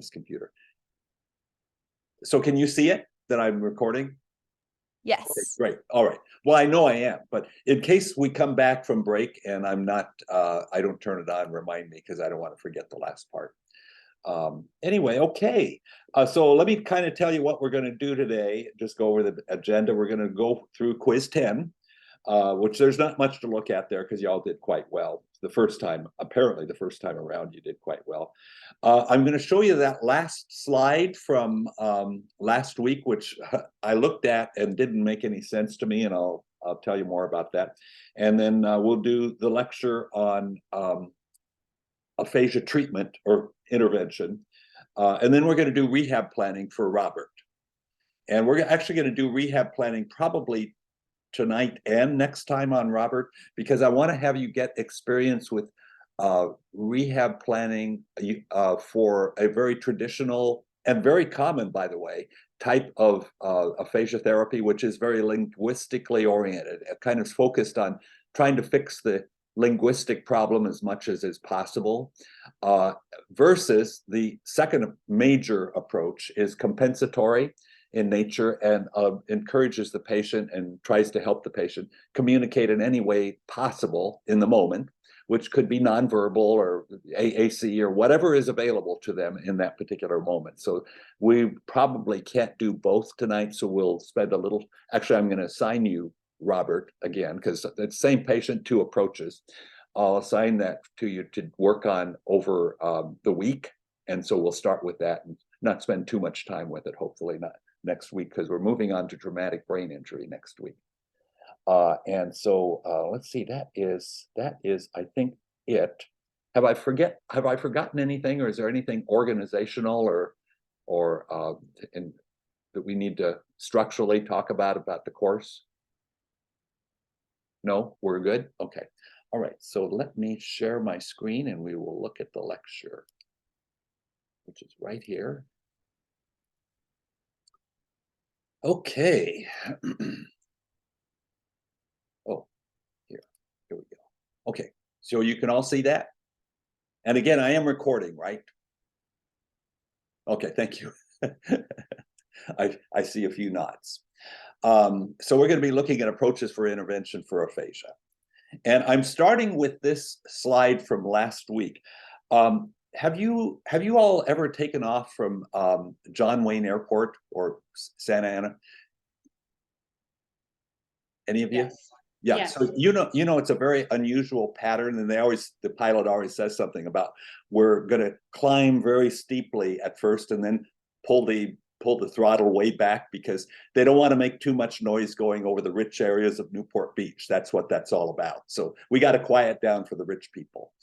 this computer. So can you see it that I'm recording? Yes. Okay, great. All right. Well, I know I am, but in case we come back from break and I'm not, I don't turn it on, remind me, because I don't want to forget the last part. Anyway, okay. So let me kind of tell you what we're going to do today. Just go over the agenda. We're going to go through quiz 10, which there's not much to look at there because y'all did quite well the first time. Apparently the first time around you did quite well. I'm going to show you that last slide from last week, which I looked at and didn't make any sense to me, and I'll tell you more about that. And then we'll do the lecture on aphasia treatment or intervention. And then we're going to do rehab planning for Robert. And we're actually going to do rehab planning probably tonight and next time on Robert, because I want to have you get experience with rehab planning for a very traditional and very common, by the way, type of aphasia therapy, which is very linguistically oriented, kind of focused on trying to fix the linguistic problem as much as is possible, versus the second major approach is compensatory in nature and encourages the patient and tries to help the patient communicate in any way possible in the moment, which could be nonverbal or AAC or whatever is available to them in that particular moment. So we probably can't do both tonight, so we'll spend a little, actually I'm going to assign you Robert again, because it's the same patient, two approaches. I'll assign that to you to work on over the week. And so we'll start with that and not spend too much time with it, hopefully not next week, because we're moving on to traumatic brain injury next week. And so let's see, that is, I think, it. Have I forgotten anything, or is there anything organizational or that we need to structurally talk about the course? No, we're good? Okay. All right, so let me share my screen and we will look at the lecture, which is right here. Okay. Oh, here we go. Okay, so you can all see that? And again, I am recording, right? Okay, thank you. I see a few nods. So we're going to be looking at approaches for intervention for aphasia. And I'm starting with this slide from last week. Have you all ever taken off from John Wayne Airport or Santa Ana? Any of you? Yes. Yeah, Yes. so you know it's a very unusual pattern, and the pilot always says something about we're going to climb very steeply at first and then pull the throttle way back because they don't want to make too much noise going over the rich areas of Newport Beach. That's what that's all about. So we got to quiet down for the rich people.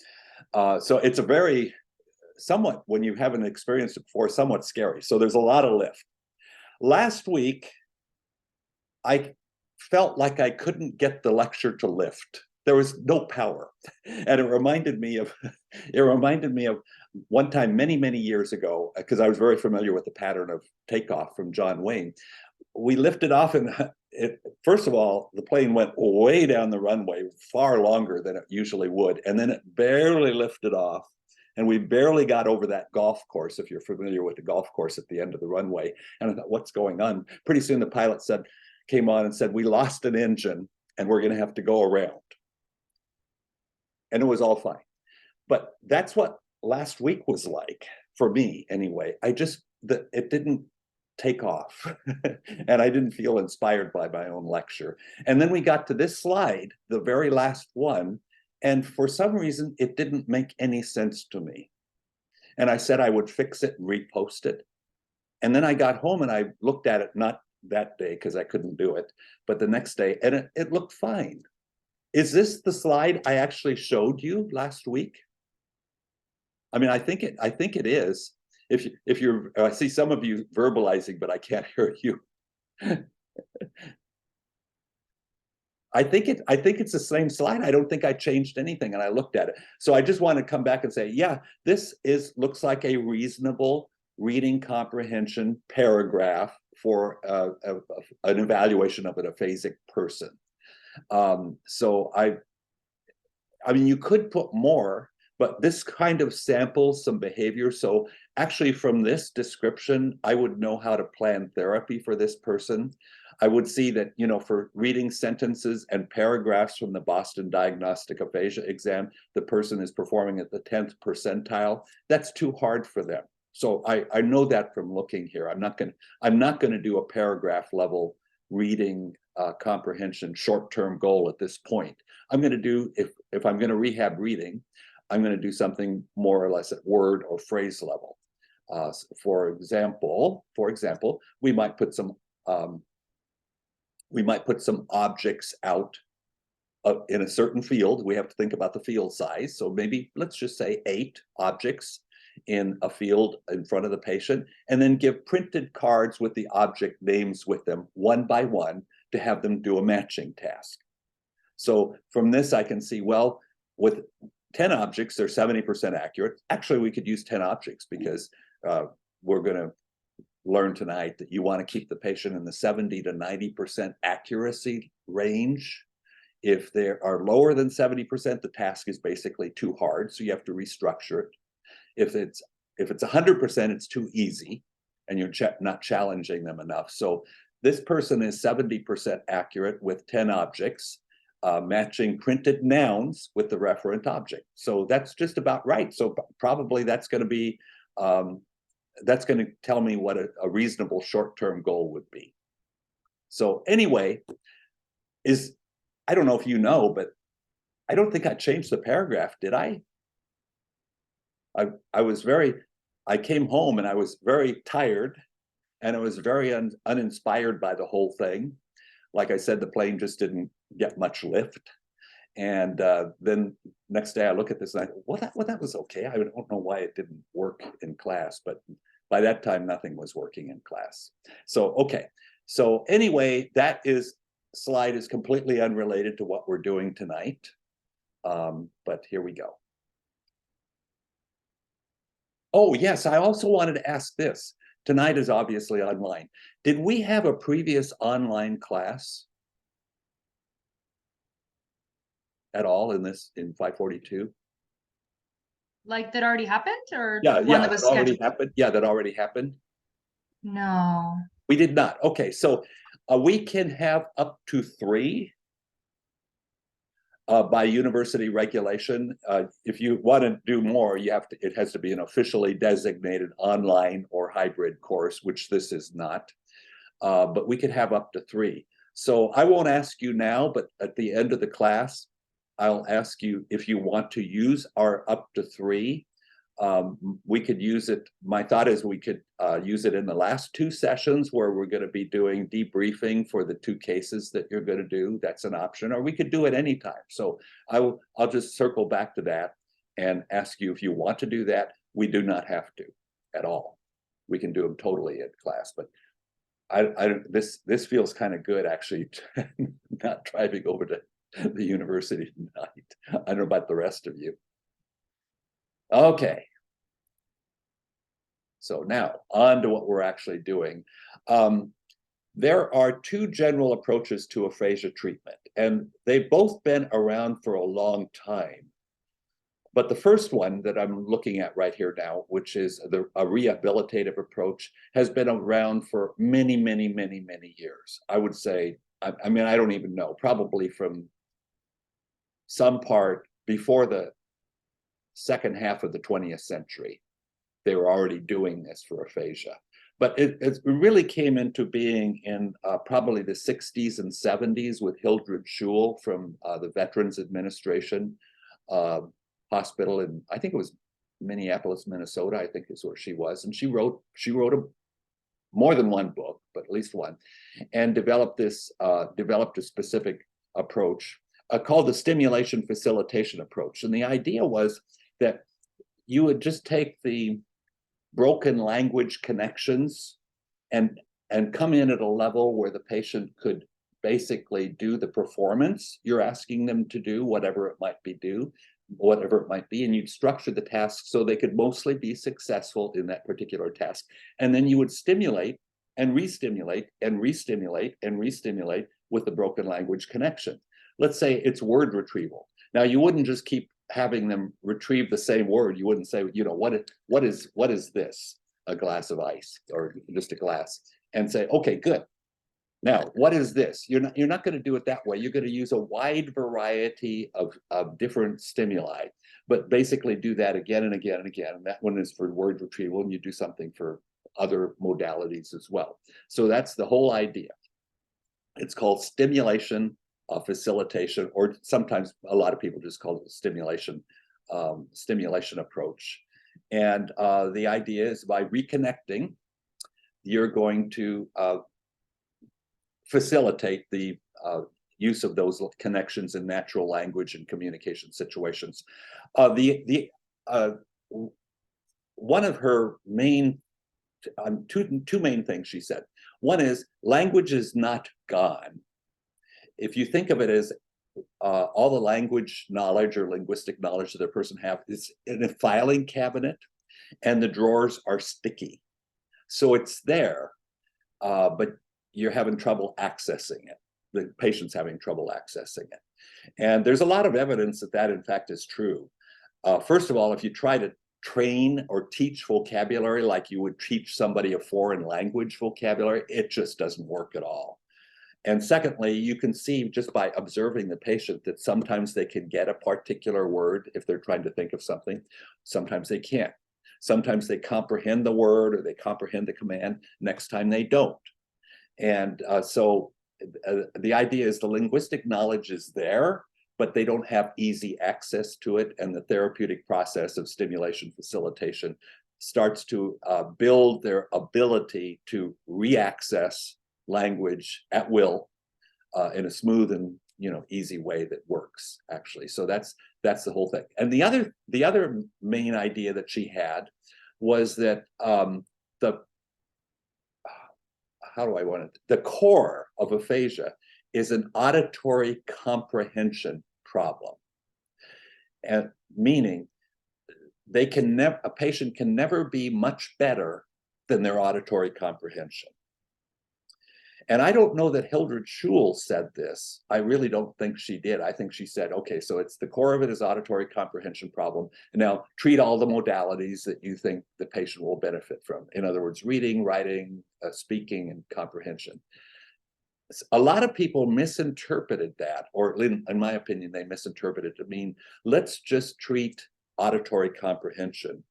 So it's a very somewhat, when you haven't experienced it before, somewhat scary. So there's a lot of lift. Last week, I felt like I couldn't get the lecture to lift. There was no power. And it reminded me of one time many years ago, because I was very familiar with the pattern of takeoff from John Wayne. We lifted off, and first of all, the plane went way down the runway, far longer than it usually would, and then it barely lifted off. And we barely got over that golf course, if you're familiar with the golf course at the end of the runway. And I thought, what's going on? Pretty soon the pilot came on and said, we lost an engine and we're going to have to go around. And it was all fine. But that's what last week was like for me anyway. It didn't take off and I didn't feel inspired by my own lecture. And then we got to this slide, the very last one, and for some reason it didn't make any sense to me. And I said I would fix it and repost it. And then I got home and I looked at it, not that day because I couldn't do it, but the next day, and it looked fine. Is this the slide I actually showed you last week? I mean, I think it is. If you're, I see some of you verbalizing, but I can't hear you. I think it's the same slide. I don't think I changed anything, and I looked at it. So I just want to come back and say, yeah, this looks like a reasonable reading comprehension paragraph for an evaluation of an aphasic person. So I mean, you could put more, but this kind of samples some behavior. So actually from this description, I would know how to plan therapy for this person. I would see that, you know, for reading sentences and paragraphs from the Boston Diagnostic Aphasia exam, the person is performing at the 10th percentile. That's too hard for them. So I know that from looking here. I'm not going to do a paragraph level reading comprehension short-term goal at this point. I'm going to do, if I'm going to rehab reading, I'm going to do something more or less at word or phrase level. For example, we might put some objects out in a certain field. We have to think about the field size. So maybe let's just say 8 objects in a field in front of the patient, and then give printed cards with the object names with them one by one to have them do a matching task. So from this, I can see, well, with 10 objects, they're 70% accurate. Actually, we could use 10 objects because we're going to learn tonight that you want to keep the patient in the 70 to 90% accuracy range. If they are lower than 70%, the task is basically too hard, so you have to restructure it. If it's 100%, it's too easy, and you're not challenging them enough. So this person is 70% accurate with 10 objects, matching printed nouns with the referent object. So that's just about right. So probably that's going to be, that's going to tell me what a reasonable short-term goal would be. So anyway, I don't know if you know, but I don't think I changed the paragraph, did I? I came home and I was very tired, and I was very uninspired by the whole thing. Like I said, the plane just didn't get much lift. And then next day I look at this and I go, well, that was okay. I don't know why it didn't work in class, but by that time, nothing was working in class. So, okay. So anyway, that slide is completely unrelated to what we're doing tonight. But here we go. Oh, yes, I also wanted to ask this. Tonight is obviously online. Did we have a previous online class at all in 542? Like that already happened, or Yeah, one that was scheduled? already happened. Yeah, that already happened. No. We did not. Okay, so we can have up to 3 by university regulation. If you want to do more, it has to be an officially designated online or hybrid course, which this is not. But we could have up to 3. So I won't ask you now, but at the end of the class, I'll ask you if you want to use our up to 3. We could use it. My thought is we could use it in the last 2 sessions where we're going to be doing debriefing for the 2 cases that you're going to do. That's an option, or we could do it anytime. So I'll just circle back to that and ask you if you want to do that. We do not have to at all. We can do them totally in class, but this feels kind of good actually, not driving over to the university tonight. I don't know about the rest of you. Okay. So now on to what we're actually doing. There are 2 general approaches to aphasia treatment, and they've both been around for a long time. But the first one that I'm looking at right here now, which is a rehabilitative approach, has been around for many, many, many, many years. I would say, I mean, I don't even know, probably from some part before the second half of the 20th century. They were already doing this for aphasia. But it really came into being in probably the 60s and 70s with Hildred Schul from the Veterans Administration Hospital in, I think it was Minneapolis, Minnesota, I think is where she was. And she wrote more than one book, but at least one, and developed a specific approach called the stimulation facilitation approach. And the idea was that you would just take the broken language connections and come in at a level where the patient could basically do the performance you're asking them to do, whatever it might be, and you'd structure the task so they could mostly be successful in that particular task. And then you would stimulate and re-stimulate and re-stimulate and re-stimulate with the broken language connection. Let's say it's word retrieval. Now, you wouldn't just keep having them retrieve the same word. You wouldn't say, you know, what is this? A glass of ice or just a glass, and say, okay, good. Now, what is this? You're not going to do it that way. You're going to use a wide variety of different stimuli, but basically do that again and again and again. And that one is for word retrieval, and you do something for other modalities as well. So that's the whole idea. It's called stimulation facilitation, or sometimes a lot of people just call it stimulation approach. And the idea is by reconnecting, you're going to facilitate the use of those connections in natural language and communication situations. One of her main, two main things she said. One is language is not gone. If you think of it as all the language knowledge or linguistic knowledge that a person has is in a filing cabinet, and the drawers are sticky. So it's there, but you're having trouble accessing it. The patient's having trouble accessing it. And there's a lot of evidence that that in fact is true. First of all, if you try to train or teach vocabulary like you would teach somebody a foreign language vocabulary, it just doesn't work at all. And secondly, you can see just by observing the patient that sometimes they can get a particular word if they're trying to think of something. Sometimes they can't. Sometimes they comprehend the word or they comprehend the command. Next time they don't. And so the idea is the linguistic knowledge is there, but they don't have easy access to it. And the therapeutic process of stimulation facilitation starts to build their ability to reaccess language at will in a smooth and easy way that works actually. So that's the whole thing. And the other main idea that she had was that the core of aphasia is an auditory comprehension problem, and meaning a patient can never be much better than their auditory comprehension. And I don't know that Hildred Schul said this. I really don't think she did. I think she said, okay, so it's the core of it is auditory comprehension problem. And now treat all the modalities that you think the patient will benefit from. In other words, reading, writing, speaking, and comprehension. A lot of people misinterpreted that, or in my opinion, they misinterpreted it to mean, let's just treat auditory comprehension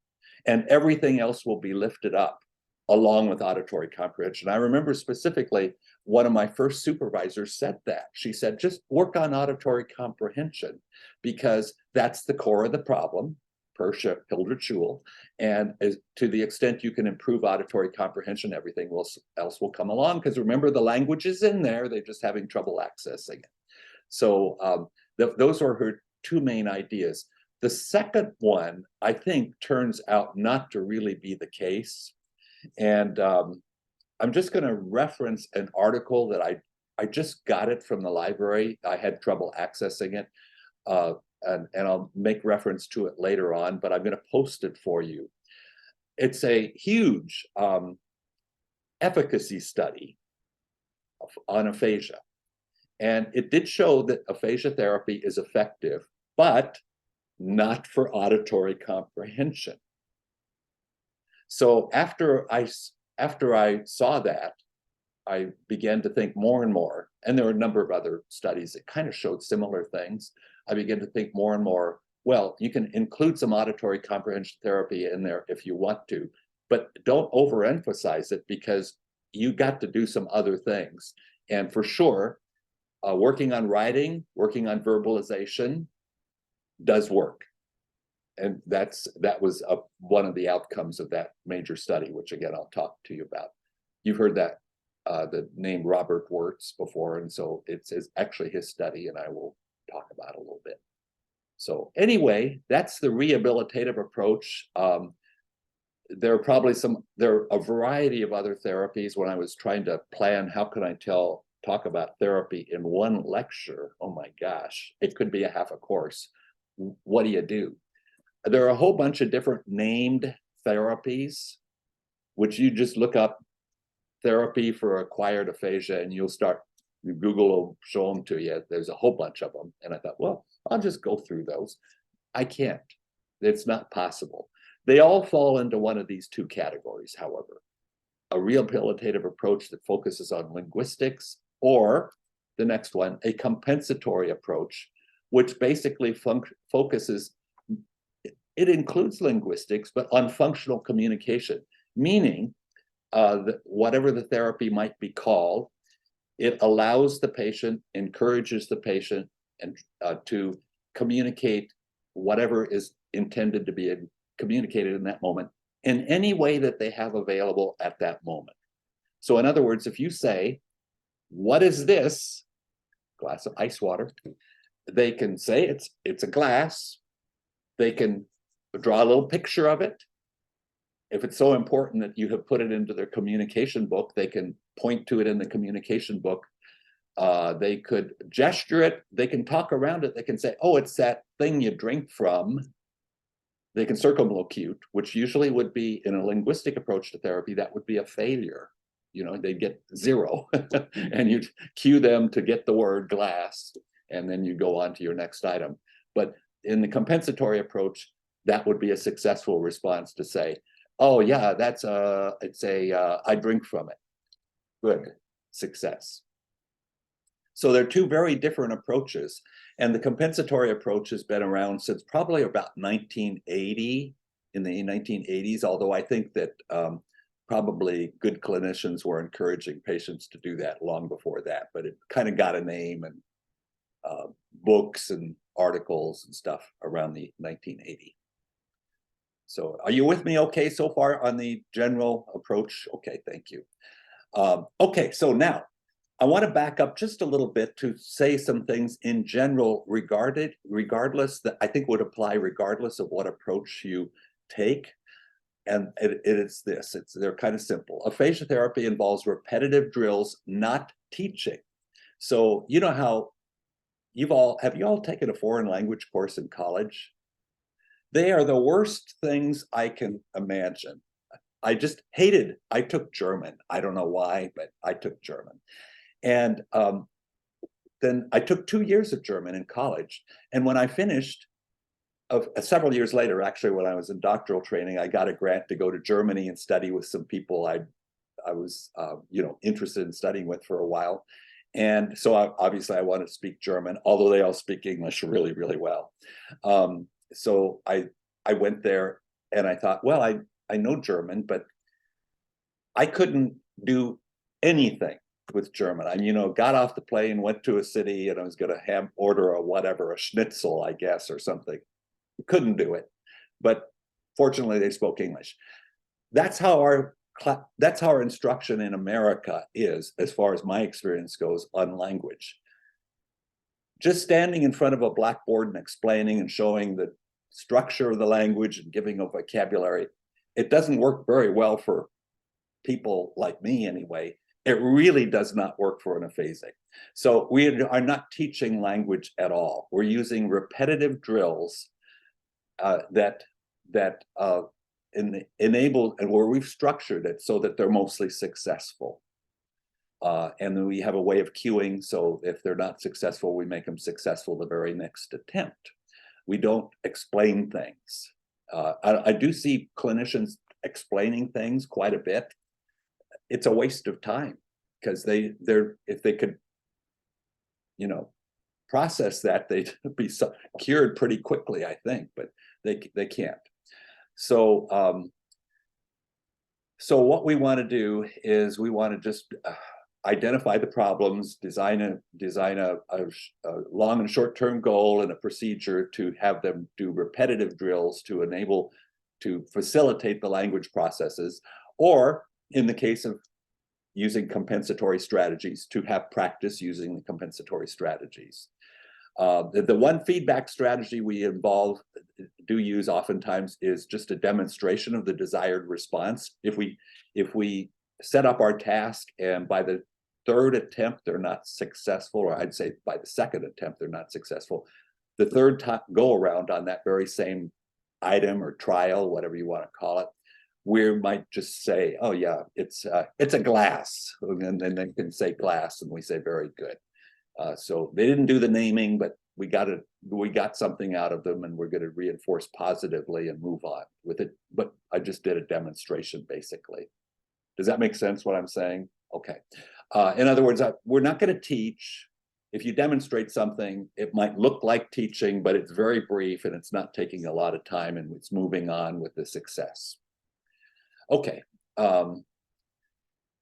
and everything else will be lifted up along with auditory comprehension. I remember specifically one of my first supervisors said that. She said, just work on auditory comprehension because that's the core of the problem, per Hildred Schul. And to the extent you can improve auditory comprehension, everything else will come along. Because remember, the language is in there, they're just having trouble accessing it. So those are her two main ideas. The second one, I think, turns out not to really be the case. And I'm just going to reference an article that I just got it from the library. I had trouble accessing it, and I'll make reference to it later on, but I'm going to post it for you. It's a huge efficacy study on aphasia. And it did show that aphasia therapy is effective, but not for auditory comprehension. So after I saw that, I began to think more and more, and there were a number of other studies that kind of showed similar things. I began to think more and more, well, you can include some auditory comprehension therapy in there if you want to, but don't overemphasize it because you got to do some other things. And for sure, working on writing, working on verbalization does work. And that was one of the outcomes of that major study, which again, I'll talk to you about. You've heard that the name Robert Wirtz before, and so it's actually his study, and I will talk about it a little bit. So anyway, that's the rehabilitative approach. There are a variety of other therapies. When I was trying to plan, how can I talk about therapy in one lecture? Oh my gosh, it could be a half a course. What do you do? There are a whole bunch of different named therapies, which you just look up therapy for acquired aphasia and Google will show them to you. There's a whole bunch of them. And I thought, well, I'll just go through those. I can't. It's not possible. They all fall into one of these two categories, however. A rehabilitative approach that focuses on linguistics, or the next one, a compensatory approach, which basically focuses, it includes linguistics, but on functional communication, meaning that whatever the therapy might be called, it allows the patient, encourages the patient, and to communicate whatever is intended to be communicated in that moment in any way that they have available at that moment. So in other words, if you say, "What is this?" Glass of ice water, they can say it's a glass. They can draw a little picture of it. If it's so important that you have put it into their communication book, they can point to it in the communication book. They could gesture it. They can talk around it. They can say, "Oh, it's that thing you drink from." They can circumlocute, which usually would be, in a linguistic approach to therapy, that would be a failure. You know, they'd get 0 and you'd cue them to get the word glass, and then you go on to your next item. But in the compensatory approach, that would be a successful response to say, "Oh yeah, I drink from it." Good, success. So they're two very different approaches. And the compensatory approach has been around since probably about 1980, in the 1980s, although I think that probably good clinicians were encouraging patients to do that long before that, but it kind of got a name and books and articles and stuff around the 1980. So are you with me okay so far on the general approach? Okay, thank you. Okay, so now I want to back up just a little bit to say some things in general regardless, that I think would apply regardless of what approach you take. And it's this, they're kind of simple. Aphasia therapy involves repetitive drills, not teaching. So you know how have you all taken a foreign language course in college? They are the worst things I can imagine. I took German. I don't know why, but I took German. And then I took 2 years of German in college. And when I finished, several years later, actually, when I was in doctoral training, I got a grant to go to Germany and study with some people I was interested in studying with for a while. And so obviously I wanted to speak German, although they all speak English really, really well. So I went there and I thought, well, I know German, but I couldn't do anything with German. I got off the plane, went to a city, and I was going to order a schnitzel, I guess, or something. Couldn't do it, but fortunately they spoke English. That's how our instruction in America is, as far as my experience goes, on language. Just standing in front of a blackboard and explaining and showing the structure of the language and giving a vocabulary, it doesn't work very well for people like me anyway. It really does not work for an aphasic. So we are not teaching language at all. We're using repetitive drills that enable, and where we've structured it so that they're mostly successful. And then we have a way of cueing, so if they're not successful, we make them successful the very next attempt. We don't explain things. I do see clinicians explaining things quite a bit. It's a waste of time, because if they could, process that, they'd be cured pretty quickly, I think, but they can't. So so what we want to do is we want to just identify the problems, design a long and short-term goal and a procedure to have them do repetitive drills to facilitate the language processes, or in the case of using compensatory strategies, to have practice using the compensatory strategies. The one feedback strategy we do use oftentimes is just a demonstration of the desired response. If we set up our task and by the third attempt they're not successful, or I'd say by the second attempt they're not successful, the third go around on that very same item or trial, whatever you want to call it, we might just say, "Oh yeah, it's a glass," and then they can say glass, and we say very good. So they didn't do the naming, but we got something out of them, and we're going to reinforce positively and move on with it. But I just did a demonstration, basically. Does that make sense what I'm saying? Okay. In other words, we're not going to teach. If you demonstrate something, it might look like teaching, but it's very brief and it's not taking a lot of time, and it's moving on with the success. Okay.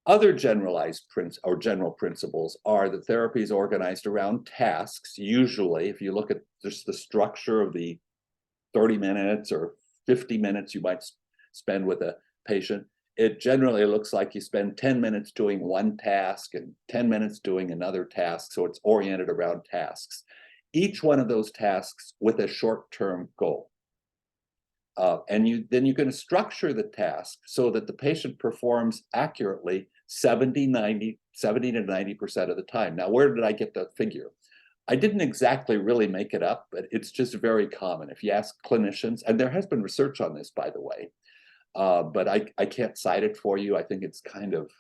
Other generalized general principles are that therapy is organized around tasks. Usually, if you look at just the structure of the 30 minutes or 50 minutes you might spend with a patient, it generally looks like you spend 10 minutes doing one task and 10 minutes doing another task. So it's oriented around tasks. Each one of those tasks with a short-term goal. And then you're going to structure the task so that the patient performs accurately 70 to 90% of the time. Now, where did I get that figure? I didn't exactly really make it up, but it's just very common. If you ask clinicians, and there has been research on this, by the way, but I can't cite it for you. I think it's kind of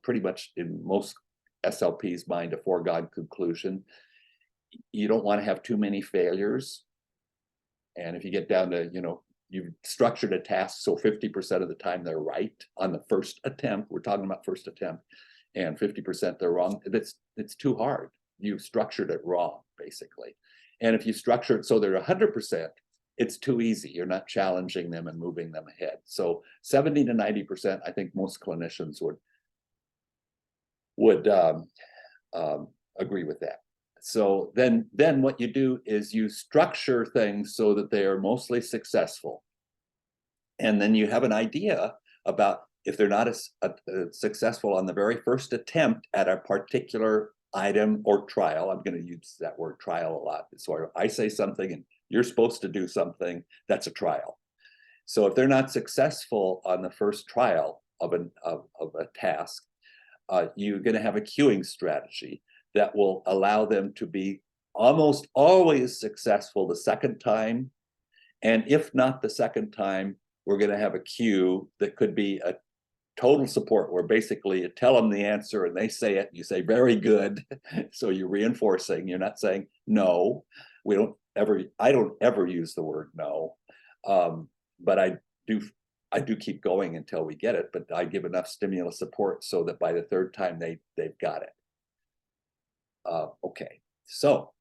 pretty much in most SLP's mind a foregone conclusion. You don't want to have too many failures. And if you get down to, you've structured a task so 50% of the time they're right on the first attempt, we're talking about first attempt, and 50% they're wrong, it's too hard. You've structured it wrong, basically. And if you structure it so they're 100%, it's too easy. You're not challenging them and moving them ahead. So 70 to 90%, I think most clinicians would agree with that. So then what you do is you structure things so that they are mostly successful. And then you have an idea about if they're not successful on the very first attempt at a particular item or trial. I'm going to use that word trial a lot. So I say something and you're supposed to do something, that's a trial. So if they're not successful on the first trial of a task, you're going to have a queuing strategy that will allow them to be almost always successful the second time. And if not the second time, we're going to have a queue that could be a total support, where basically you tell them the answer and they say it, and you say, very good. So you're reinforcing, you're not saying no. I don't ever use the word no. But I do keep going until we get it, but I give enough stimulus support so that by the third time they've got it. Okay, so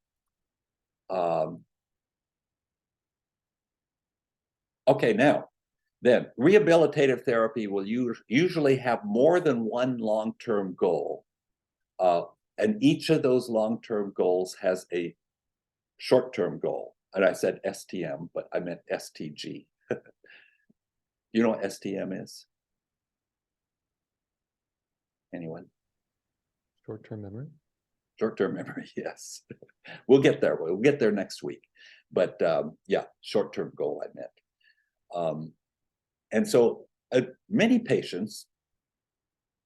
okay, now then rehabilitative therapy will usually have more than one long-term goal, and each of those long-term goals has a short-term goal. And I said STM, but I meant STG. You know what STM is? Anyone? Short-term memory. Short-term memory, yes. We'll get there. We'll get there next week. But yeah, short-term goal I meant. And so many patients,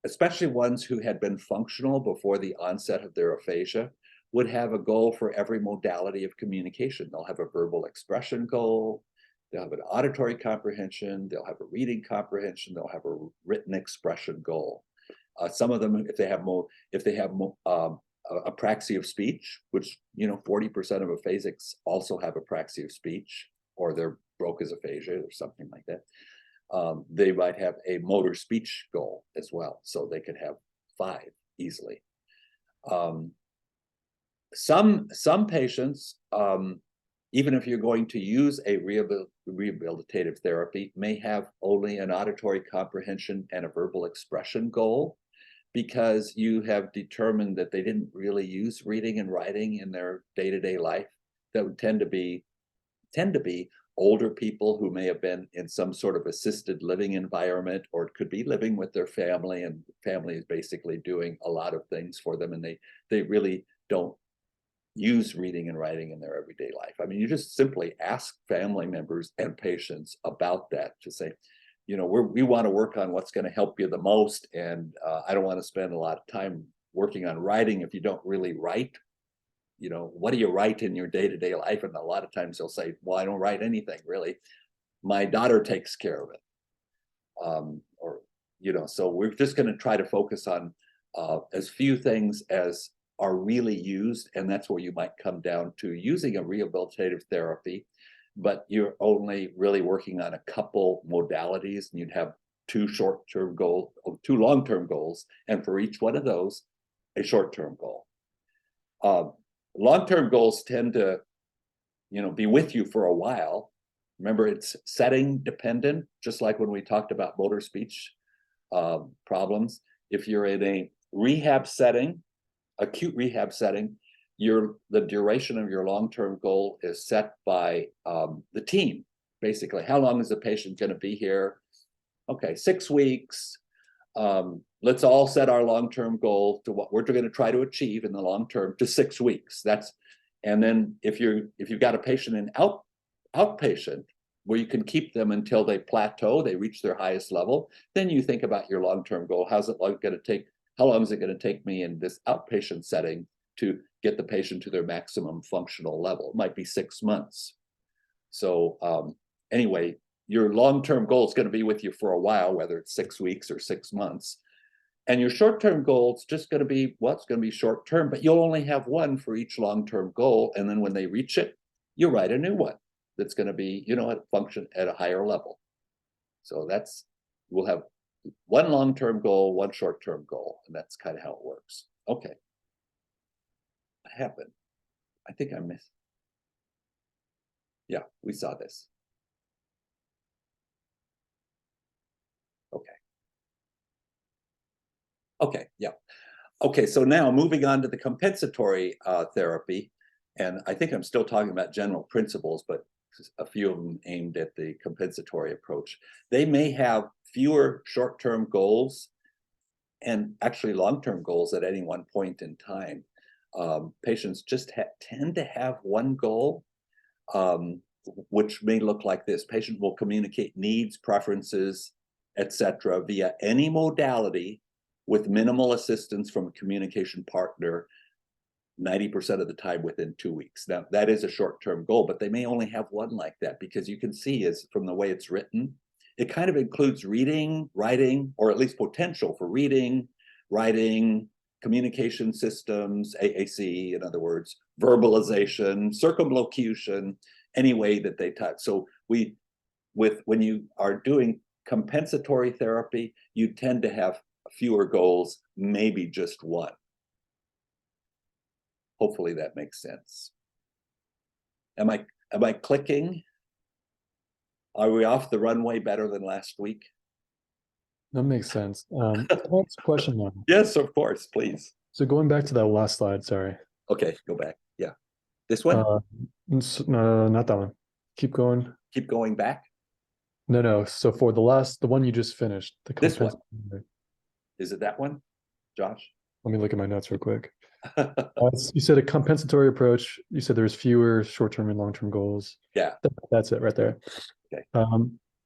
especially ones who had been functional before the onset of their aphasia, would have a goal for every modality of communication. They'll have a verbal expression goal, they'll have an auditory comprehension, they'll have a reading comprehension, they'll have a written expression goal. Some of them, if they have apraxia of speech, which 40% of aphasics also have apraxia of speech, or they're Broca's aphasia or something like that. They might have a motor speech goal as well, so they could have 5 easily. Some patients, even if you're going to use a rehabilitative therapy, may have only an auditory comprehension and a verbal expression goal, because you have determined that they didn't really use reading and writing in their day-to-day life. That would tend to be older people who may have been in some sort of assisted living environment, or it could be living with their family, and family is basically doing a lot of things for them, and they really don't use reading and writing in their everyday life. I mean, you just simply ask family members and patients about that, to say, we want to work on what's going to help you the most, and I don't want to spend a lot of time working on writing if you don't really write. What do you write in your day-to-day life? And a lot of times they'll say, well, I don't write anything really. My daughter takes care of it. So we're just going to try to focus on as few things as are really used, and that's where you might come down to using a rehabilitative therapy, but you're only really working on a couple modalities, and you'd have two short-term goals, two long-term goals, and for each one of those, a short-term goal. Long-term goals tend to, be with you for a while. Remember, it's setting dependent, just like when we talked about motor speech problems. If you're in a rehab setting, acute rehab setting, the duration of your long-term goal is set by the team. Basically, how long is the patient going to be here? Okay, 6 weeks. Let's all set our long-term goal to what we're going to try to achieve in the long term to 6 weeks. And then if you've got a patient in outpatient where you can keep them until they plateau, they reach their highest level, then you think about your long-term goal. How long is it going to take me in this outpatient setting to get the patient to their maximum functional level? It might be 6 months. So anyway, your long-term goal is going to be with you for a while, whether it's 6 weeks or 6 months. And your short-term goal is just going to be, it's going to be short-term, but you'll only have one for each long-term goal. And then when they reach it, you write a new one that's going to be, function at a higher level. So we'll have one long-term goal, one short-term goal, and that's kind of how it works. Okay. What happened? I think I missed. Yeah, we saw this. Okay, yeah. Okay, so now moving on to the compensatory therapy, and I think I'm still talking about general principles, but a few of them aimed at the compensatory approach. They may have fewer short-term goals and actually long-term goals at any one point in time. Patients just tend to have one goal, which may look like this. Patient will communicate needs, preferences, etc., via any modality with minimal assistance from a communication partner 90% of the time within 2 weeks. Now, that is a short-term goal, but they may only have one like that, because you can see from the way it's written, it kind of includes reading, writing, or at least potential for reading, writing, communication systems, AAC, in other words, verbalization, circumlocution, any way that they touch. So when you are doing compensatory therapy, you tend to have fewer goals, maybe just one. Hopefully that makes sense. Am I clicking? Are we off the runway better than last week? That makes sense. Next question now. Yes, of course, please. So going back to that last slide, sorry. Okay, go back. Yeah. This one? No, not that one. Keep going. Keep going back? No. So for the one you just finished, the This one. compensatory. Is it that one, Josh? Let me look at my notes real quick. You said a compensatory approach. You said there's fewer short-term and long-term goals. Yeah. That's it right there. Okay.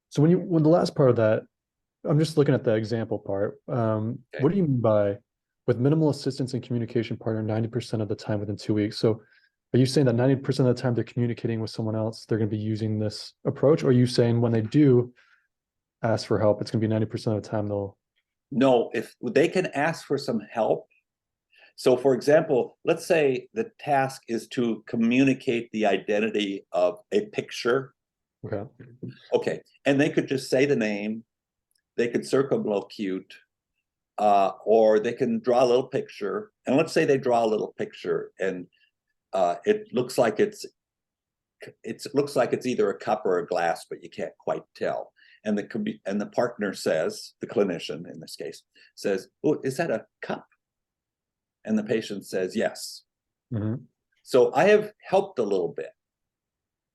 So when the last part of that, I'm just looking at the example part. What do you mean by with minimal assistance and communication partner 90% of the time within 2 weeks? So are you saying that 90% of the time they're communicating with someone else, they're going to be using this approach? Or are you saying when they do ask for help, it's going to be 90% of the time they'll... No, if they can ask for some help. So for example, let's say the task is to communicate the identity of a picture. Okay. Okay, and they could just say the name, they could circumlocute, or they can draw a little picture. And let's say they draw a little picture, and it looks like it's either a cup or a glass, but you can't quite tell. And the partner says, the clinician in this case says, "Oh, is that a cup?" And the patient says, "Yes." Mm-hmm. So I have helped a little bit,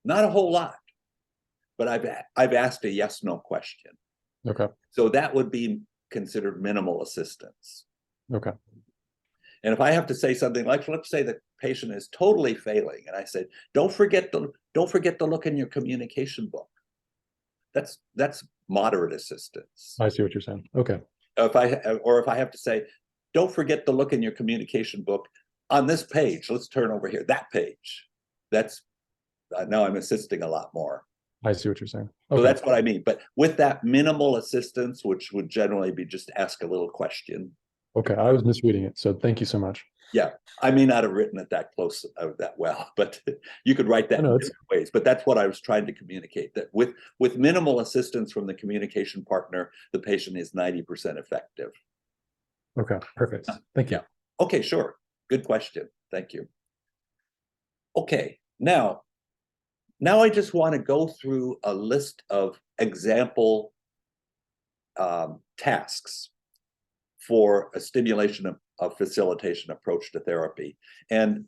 not a whole lot, but I've asked a yes/no question. Okay. So that would be considered minimal assistance. Okay. And if I have to say something like, let's say the patient is totally failing, and I said, don't forget to look in your communication book. That's moderate assistance. I see what you're saying. Okay. If I have to say, don't forget to look in your communication book on this page. Let's turn over here, that page. That's now I'm assisting a lot more. I see what you're saying. Okay. So that's what I mean. But with that minimal assistance, which would generally be just ask a little question. Okay, I was misreading it. So thank you so much. Yeah, I may not have written it that close, that well, but you could write that No, in it's- different ways. But that's what I was trying to communicate, that with minimal assistance from the communication partner, the patient is 90% effective. Okay, perfect. Thank you. Yeah. Okay, sure. Good question. Thank you. Okay, now I just want to go through a list of example tasks for a stimulation of facilitation approach to therapy. And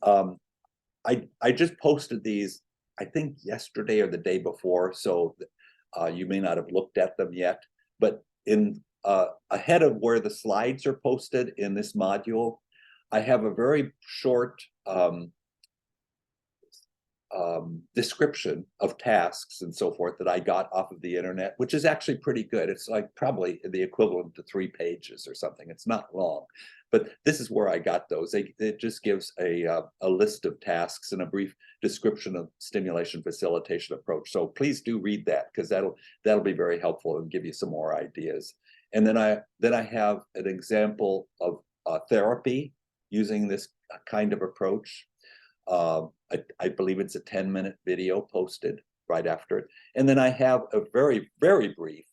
I just posted these, I think yesterday or the day before, so you may not have looked at them yet, but in ahead of where the slides are posted in this module, I have a very short description of tasks and so forth that I got off of the internet, which is actually pretty good. It's like probably the equivalent to 3 pages or something. It's not long, but this is where I got those. It just gives a list of tasks and a brief description of stimulation facilitation approach. So please do read that, because that'll be very helpful and give you some more ideas. And then I have an example of therapy using this kind of approach. I believe it's a 10-minute video posted right after it. And then I have a very, very brief,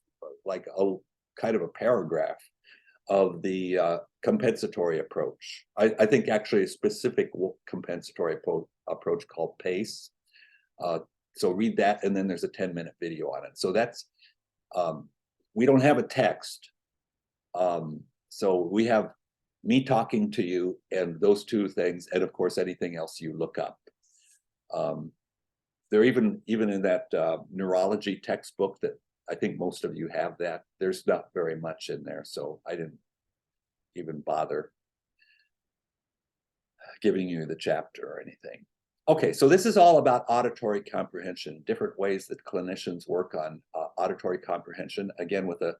like a kind of a paragraph of the compensatory approach. I think actually a specific compensatory approach called PACE. So read that, and then there's a 10-minute video on it. So that's, we don't have a text. So we have me talking to you and those 2 things, and of course anything else you look up. They're even in that neurology textbook that I think most of you have, that there's not very much in there, so I didn't even bother giving you the chapter or anything. Okay, so this is all about auditory comprehension, different ways that clinicians work on auditory comprehension, again with a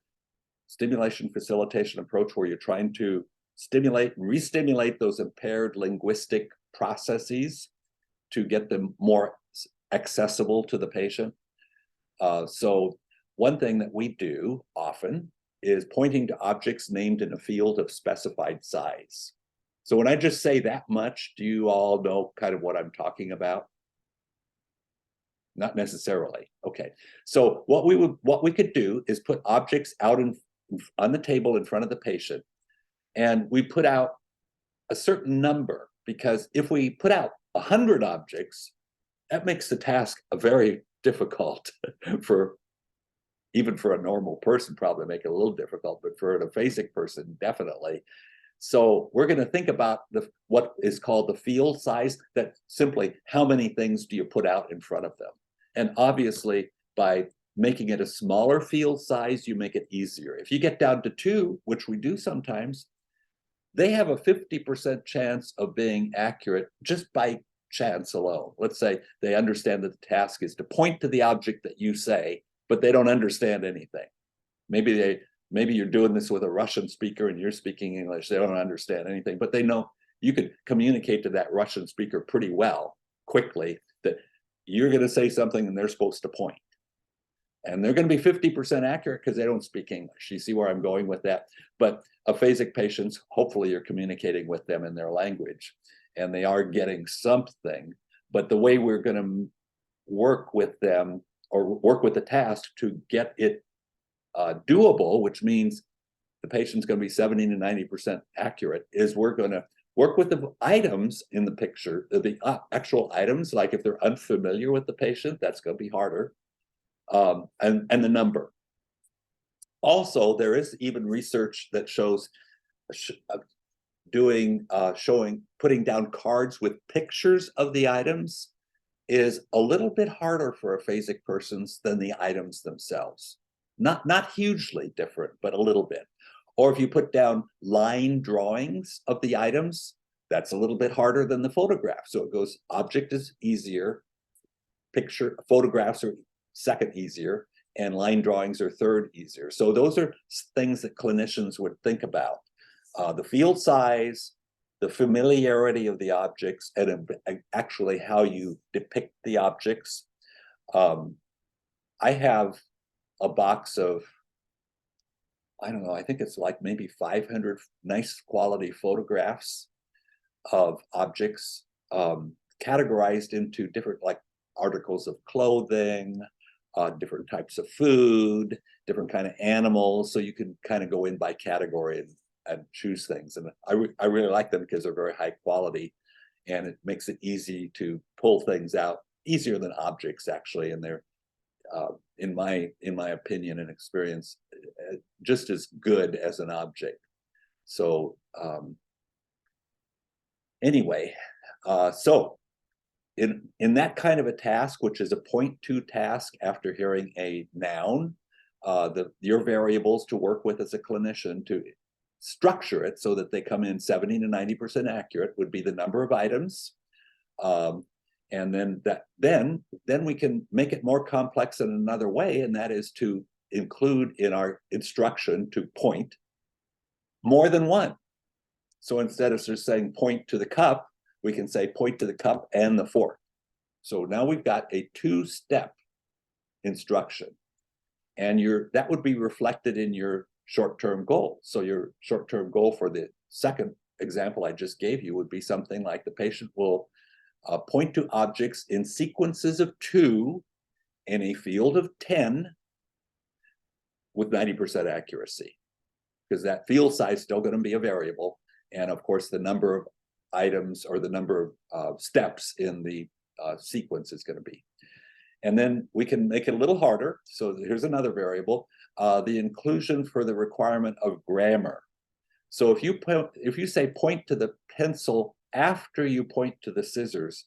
stimulation facilitation approach where you're trying to stimulate, re-stimulate those impaired linguistic processes to get them more accessible to the patient. So one thing that we do often is pointing to objects named in a field of specified size. So when I just say that much, do you all know kind of what I'm talking about? Not necessarily. Okay. So what we could do is put objects out on the table in front of the patient, and we put out a certain number, because if we put out 100 objects, that makes the task very difficult even for a normal person, probably make it a little difficult, but for an aphasic person, definitely. So we're going to think about what is called the field size, that simply how many things do you put out in front of them? And obviously, by making it a smaller field size, you make it easier. If you get down to 2, which we do sometimes, they have a 50% chance of being accurate just by chance alone. Let's say they understand that the task is to point to the object that you say, but they don't understand anything. Maybe you're doing this with a Russian speaker and you're speaking English. They don't understand anything, but they know you could communicate to that Russian speaker pretty well, quickly, that you're going to say something and they're supposed to point. And they're going to be 50% accurate because they don't speak English. You see where I'm going with that? But aphasic patients, hopefully you're communicating with them in their language and they are getting something. But the way we're going to work with them, or work with the task to get it doable, which means the patient's going to be 70 to 90% accurate, is we're going to work with the items in the picture, the actual items. Like if they're unfamiliar with the patient, that's going to be harder. And the number. Also, there is even research that shows putting down cards with pictures of the items is a little bit harder for aphasic persons than the items themselves. Not hugely different, but a little bit. Or if you put down line drawings of the items, that's a little bit harder than the photograph. So it goes, object is easier, photographs are second easier, and line drawings are third easier. So those are things that clinicians would think about. The field size, the familiarity of the objects, and actually how you depict the objects. I have a box of, I don't know, I think it's like maybe 500 nice quality photographs of objects categorized into different, like, articles of clothing, different types of food, different kind of animals. So you can kind of go in by category and choose things. And I really like them because they're very high quality, and it makes it easy to pull things out, easier than objects actually. And they're in my opinion and experience, just as good as an object. So anyway, so in that kind of a task, which is a point two task after hearing a noun, your variables to work with as a clinician to structure it so that they come in 70 to 90% accurate would be the number of items. And then we can make it more complex in another way, and that is to include in our instruction to point more than one. So instead of just saying point to the cup, we can say point to the cup and the fork. So now we've got a two-step instruction, and that would be reflected in your short-term goal. So your short-term goal for the second example I just gave you would be something like the patient will point to objects in sequences of 2 in a field of 10 with 90% accuracy, because that field size is still going to be a variable. And of course, the number of items or the number of steps in the sequence is going to be. And then we can make it a little harder. So here's another variable, the inclusion for the requirement of grammar. So if you say point to the pencil after you point to the scissors,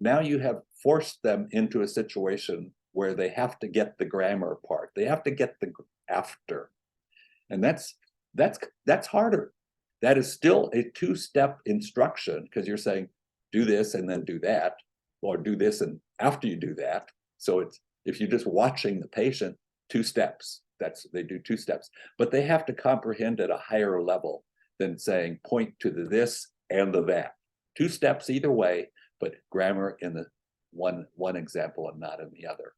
now you have forced them into a situation where they have to get the grammar part. They have to get the after. And that's harder. That is still a two-step instruction, because you're saying do this and then do that, or do this and after you do that. So it's, if you're just watching the patient, 2 steps. They do 2 steps, but they have to comprehend at a higher level than saying point to the this and the that. 2 steps either way, but grammar in the one example and not in the other.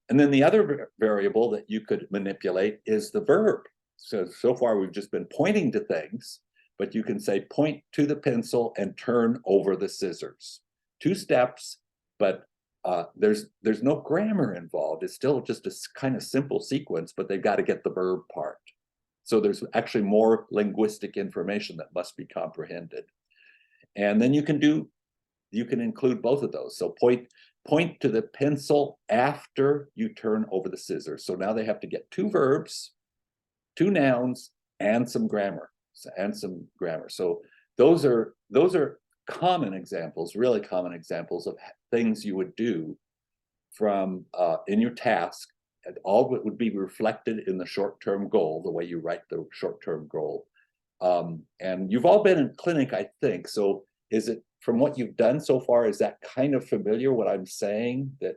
And then the other variable that you could manipulate is the verb. So far we've just been pointing to things, but you can say point to the pencil and turn over the scissors. 2 steps, but there's no grammar involved. It's still just a kind of simple sequence, but they've got to get the verb part. So there's actually more linguistic information that must be comprehended. And then you can include both of those. So point to the pencil after you turn over the scissors. So now they have to get 2 verbs, 2 nouns, and some grammar. So those are common examples, really common examples of things you would do from in your task, and all of it would be reflected in the short-term goal, the way you write the short-term goal. And you've all been in clinic, I think. So is it, from what you've done so far, is that kind of familiar, what I'm saying, that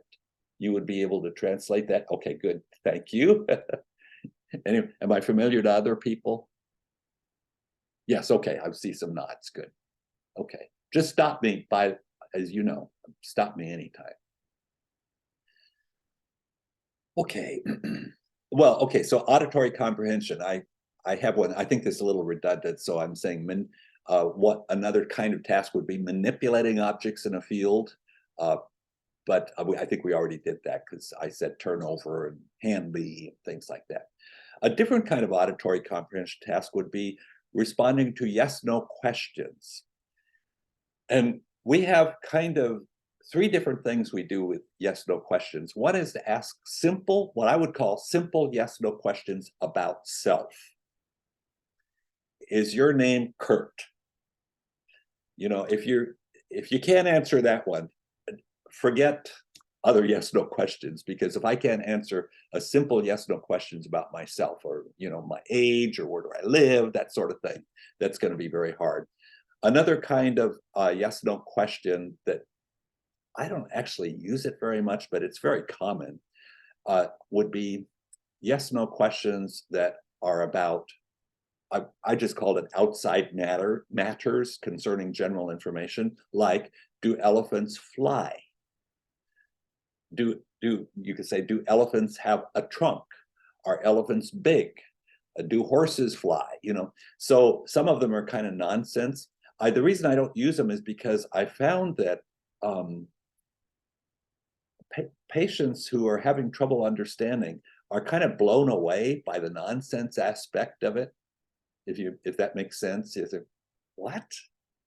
you would be able to translate that? Okay, good, thank you. Anyway, am I familiar to other people? Yes, okay, I see some nods, good. Okay, just stop me as you know, stop me anytime. Okay, well, okay, so auditory comprehension, I have one. I think this is a little redundant, so I'm saying what another kind of task would be manipulating objects in a field, but I think we already did that, because I said turnover and hand me and things like that. A different kind of auditory comprehension task would be responding to yes/no questions. And we have kind of 3 different things we do with yes/no questions. One is to ask simple, what I would call simple yes/no questions about self. Is your name Kurt? You know, if you can't answer that one, forget other yes/no questions, because if I can't answer a simple yes/no questions about myself, or, you know, my age, or where do I live, that sort of thing, that's going to be very hard. Another kind of yes/no question that I don't actually use it very much, but it's very common, would be yes/no questions that are about, I just called it outside matters concerning general information, like, do elephants fly? You could say, do elephants have a trunk? Are elephants big? Do horses fly? You know, so some of them are kind of nonsense. The reason I don't use them is because I found that patients who are having trouble understanding are kind of blown away by the nonsense aspect of it. If that makes sense. You say, what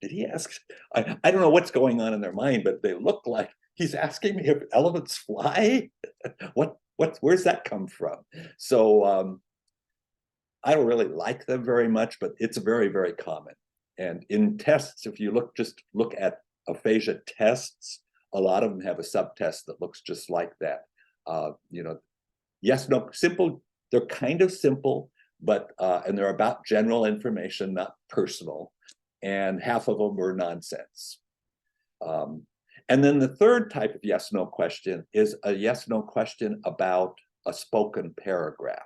did he ask? I don't know what's going on in their mind, but they look like he's asking me if elephants fly. Where's that come from? So I don't really like them very much, but it's very, very common. And in tests, if you just look at aphasia tests, a lot of them have a subtest that looks just like that. You know, yes, no, simple. They're kind of simple, but and they're about general information, not personal. And half of them were nonsense. And then the third type of yes/no question is a yes/no question about a spoken paragraph.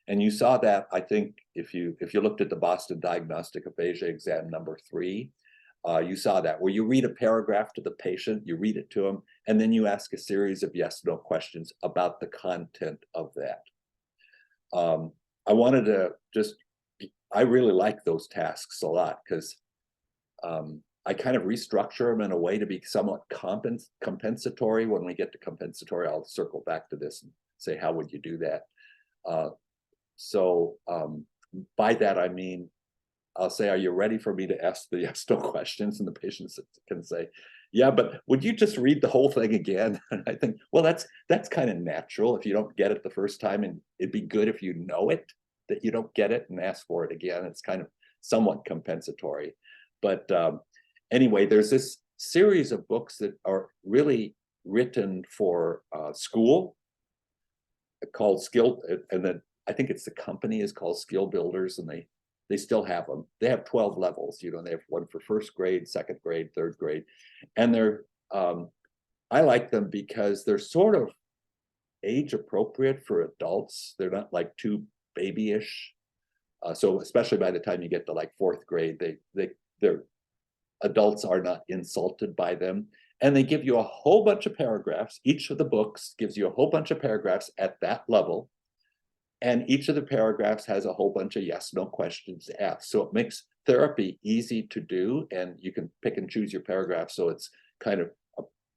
And you saw that, I think, if you looked at the Boston Diagnostic Aphasia exam number 3, you saw that where you read a paragraph to the patient, you read it to them, and then you ask a series of yes/no questions about the content of that. I wanted to I really like those tasks a lot because I kind of restructure them in a way to be somewhat compensatory. When we get to compensatory, I'll circle back to this and say, how would you do that? So by that, I mean, I'll say, are you ready for me to ask the yes/no questions? And the patients can say, yeah, but would you just read the whole thing again? And I think, well, that's kind of natural if you don't get it the first time, and it'd be good if you know it, that you don't get it and ask for it again. It's kind of somewhat compensatory. But anyway, there's this series of books that are really written for school called Skill, and then I think it's the company is called Skill Builders, and they still have them. They have 12 levels, you know, they have one for first grade, second grade, third grade. And they're, I like them because they're sort of age appropriate for adults. They're not like too babyish. So especially by the time you get to like 4th grade, their adults are not insulted by them. And they give you a whole bunch of paragraphs. Each of the books gives you a whole bunch of paragraphs at that level. And each of the paragraphs has a whole bunch of yes/no questions to ask. So it makes therapy easy to do, and you can pick and choose your paragraph so it's kind of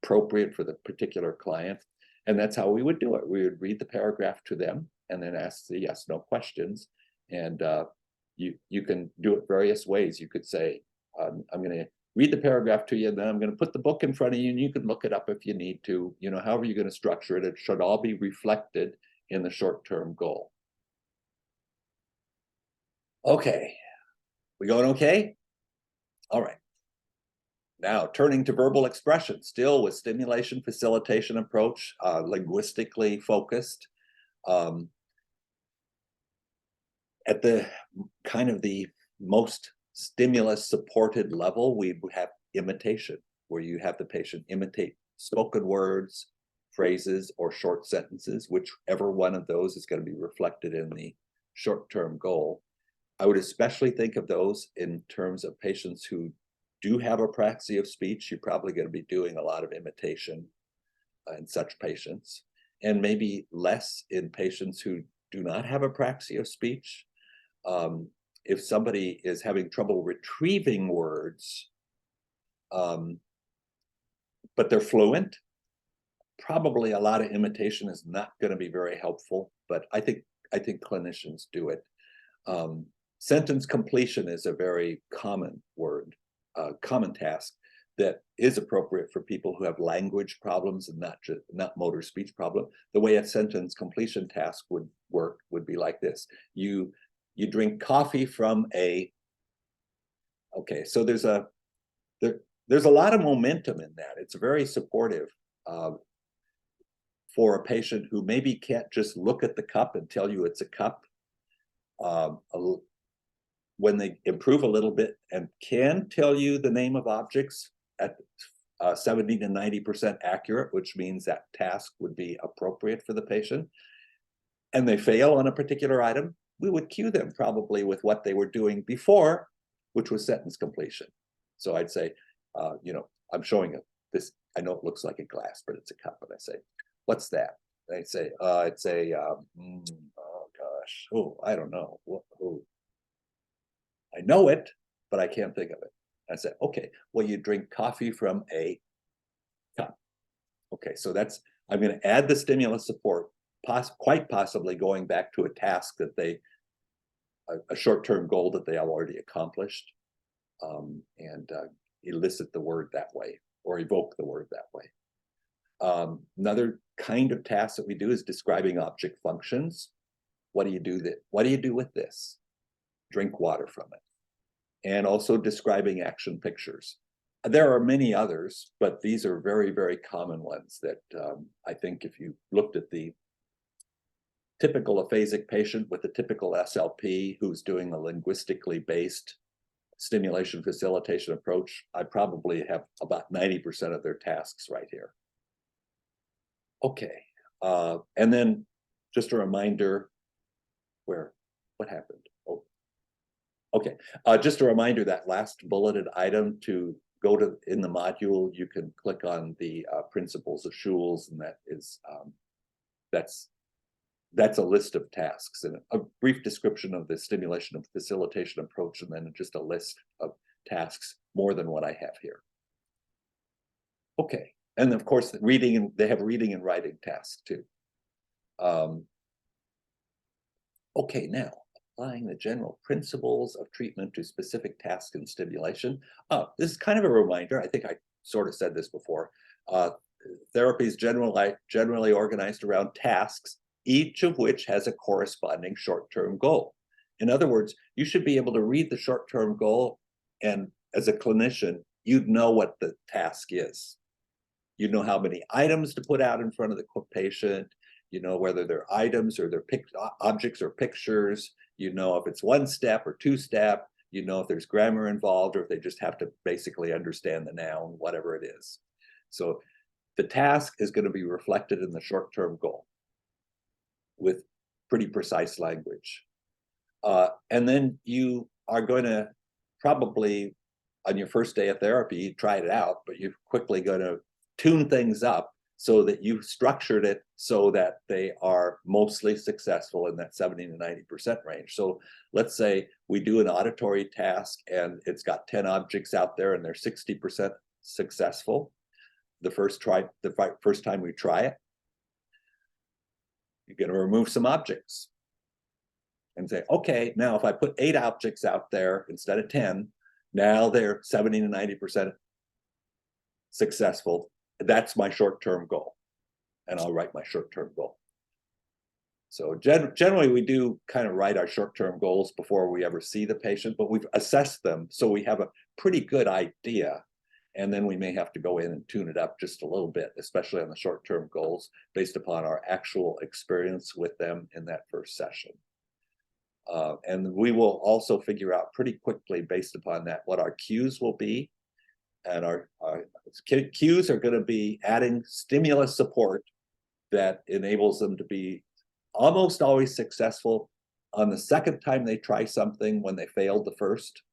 appropriate for the particular client. And that's how we would do it. We would read the paragraph to them and then ask the yes/no questions. And you can do it various ways. You could say, I'm going to read the paragraph to you, and then I'm going to put the book in front of you, and you can look it up if you need to. You know, however you're going to structure it, it should all be reflected in the short-term goal. Okay, we going okay? All right. Now, turning to verbal expression, still with stimulation facilitation approach, linguistically focused. At the kind of the most stimulus supported level, we have imitation, where you have the patient imitate spoken words, phrases, or short sentences, whichever one of those is going to be reflected in the short-term goal. I would especially think of those in terms of patients who do have apraxia of speech. You're probably going to be doing a lot of imitation in such patients, and maybe less in patients who do not have apraxia of speech. If somebody is having trouble retrieving words, but they're fluent, probably a lot of imitation is not going to be very helpful, but I think clinicians do it. Sentence completion is a very common word, common task that is appropriate for people who have language problems and not motor speech problem. The way a sentence completion task would work would be like this: you drink coffee from a. Okay, so there's a lot of momentum in that. It's very supportive for a patient who maybe can't just look at the cup and tell you it's a cup. When they improve a little bit and can tell you the name of objects at 70 to 90% accurate, which means that task would be appropriate for the patient, and they fail on a particular item, we would cue them probably with what they were doing before, which was sentence completion. So I'd say, you know, I'm showing this, I know it looks like a glass, but it's a cup. And I say, what's that? They say, it's a, oh gosh, oh, I don't know. Oh, I know it, but I can't think of it. I said, okay, well, you drink coffee from a cup. Okay, so that's, I'm going to add the stimulus support, quite possibly going back to a task that they, a short-term goal that they have already accomplished, and elicit the word that way, or evoke the word that way. Another kind of task that we do is describing object functions. What do you do with this? Drink water from it. And also describing action pictures. There are many others, but these are very, very common ones that I think if you looked at the typical aphasic patient with the typical SLP who's doing a linguistically based stimulation facilitation approach, I probably have about 90% of their tasks right here. Okay, and then just a reminder, what happened? Oh, okay, just a reminder that last bulleted item to go to in the module, you can click on the principles of Schul's, and that is that's a list of tasks and a brief description of the stimulation and facilitation approach, and then just a list of tasks, more than what I have here. Okay, and of course, reading, and they have reading and writing tasks too. Okay, now applying the general principles of treatment to specific tasks and stimulation. This is kind of a reminder. I think I sort of said this before. Therapy is generally organized around tasks, each of which has a corresponding short-term goal. In other words, you should be able to read the short-term goal, and as a clinician, you'd know what the task is. You know how many items to put out in front of the patient. You know whether they're items or they're objects or pictures. You know if it's one step or two step. You know if there's grammar involved, or if they just have to basically understand the noun, whatever it is. So the task is going to be reflected in the short-term goal with pretty precise language. And then you are going to probably, on your first day of therapy, try it out, but you're quickly going to tune things up so that you've structured it so that they are mostly successful in that 70 to 90% range. So let's say we do an auditory task and it's got 10 objects out there and they're 60% successful the first time we try it. You're going to remove some objects and say, okay, now if I put 8 objects out there instead of 10, now they're 70 to 90% successful. That's my short-term goal, and I'll write my short-term goal. So generally, we do kind of write our short-term goals before we ever see the patient, but we've assessed them, so we have a pretty good idea, and then we may have to go in and tune it up just a little bit, especially on the short-term goals, based upon our actual experience with them in that first session. And we will also figure out pretty quickly, based upon that, what our cues will be. And our cues are going to be adding stimulus support that enables them to be almost always successful on the second time they try something when they failed the first.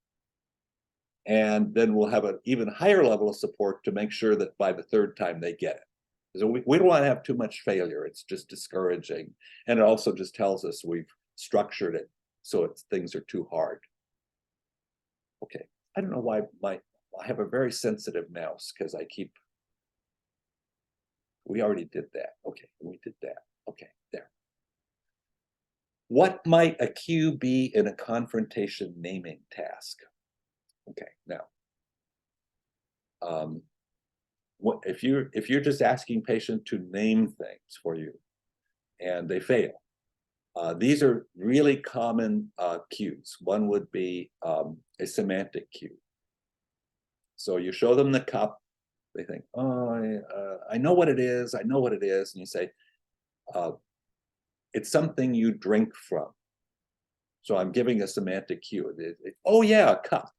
And then we'll have an even higher level of support to make sure that by the third time they get it. So we don't want to have too much failure. It's just discouraging. And it also just tells us we've structured it so things are too hard. Okay, I don't know why I have a very sensitive mouse because we already did that. Okay, we did that. Okay, there. What might a cue be in a confrontation naming task? Okay, now, if you're just asking patient to name things for you and they fail, these are really common cues. One would be a semantic cue. So you show them the cup, they think, oh, I know what it is, I know what it is, and you say, it's something you drink from. So I'm giving a semantic cue. Oh yeah, a cup.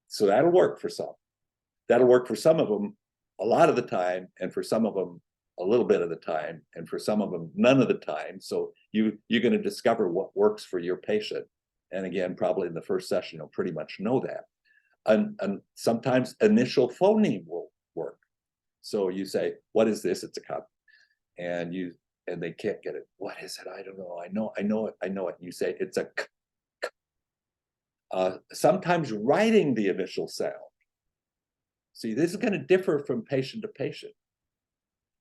So that'll work for some. That'll work for some of them a lot of the time, and for some of them a little bit of the time, and for some of them none of the time. So you're going to discover what works for your patient. And again, probably in the first session, you'll pretty much know that. And sometimes initial phoneme will work. So you say, what is this? It's a cup. And they can't get it. What is it? I don't know. I know it. And you say, it's a k. Sometimes writing the initial sound See, this is going to differ from patient to patient.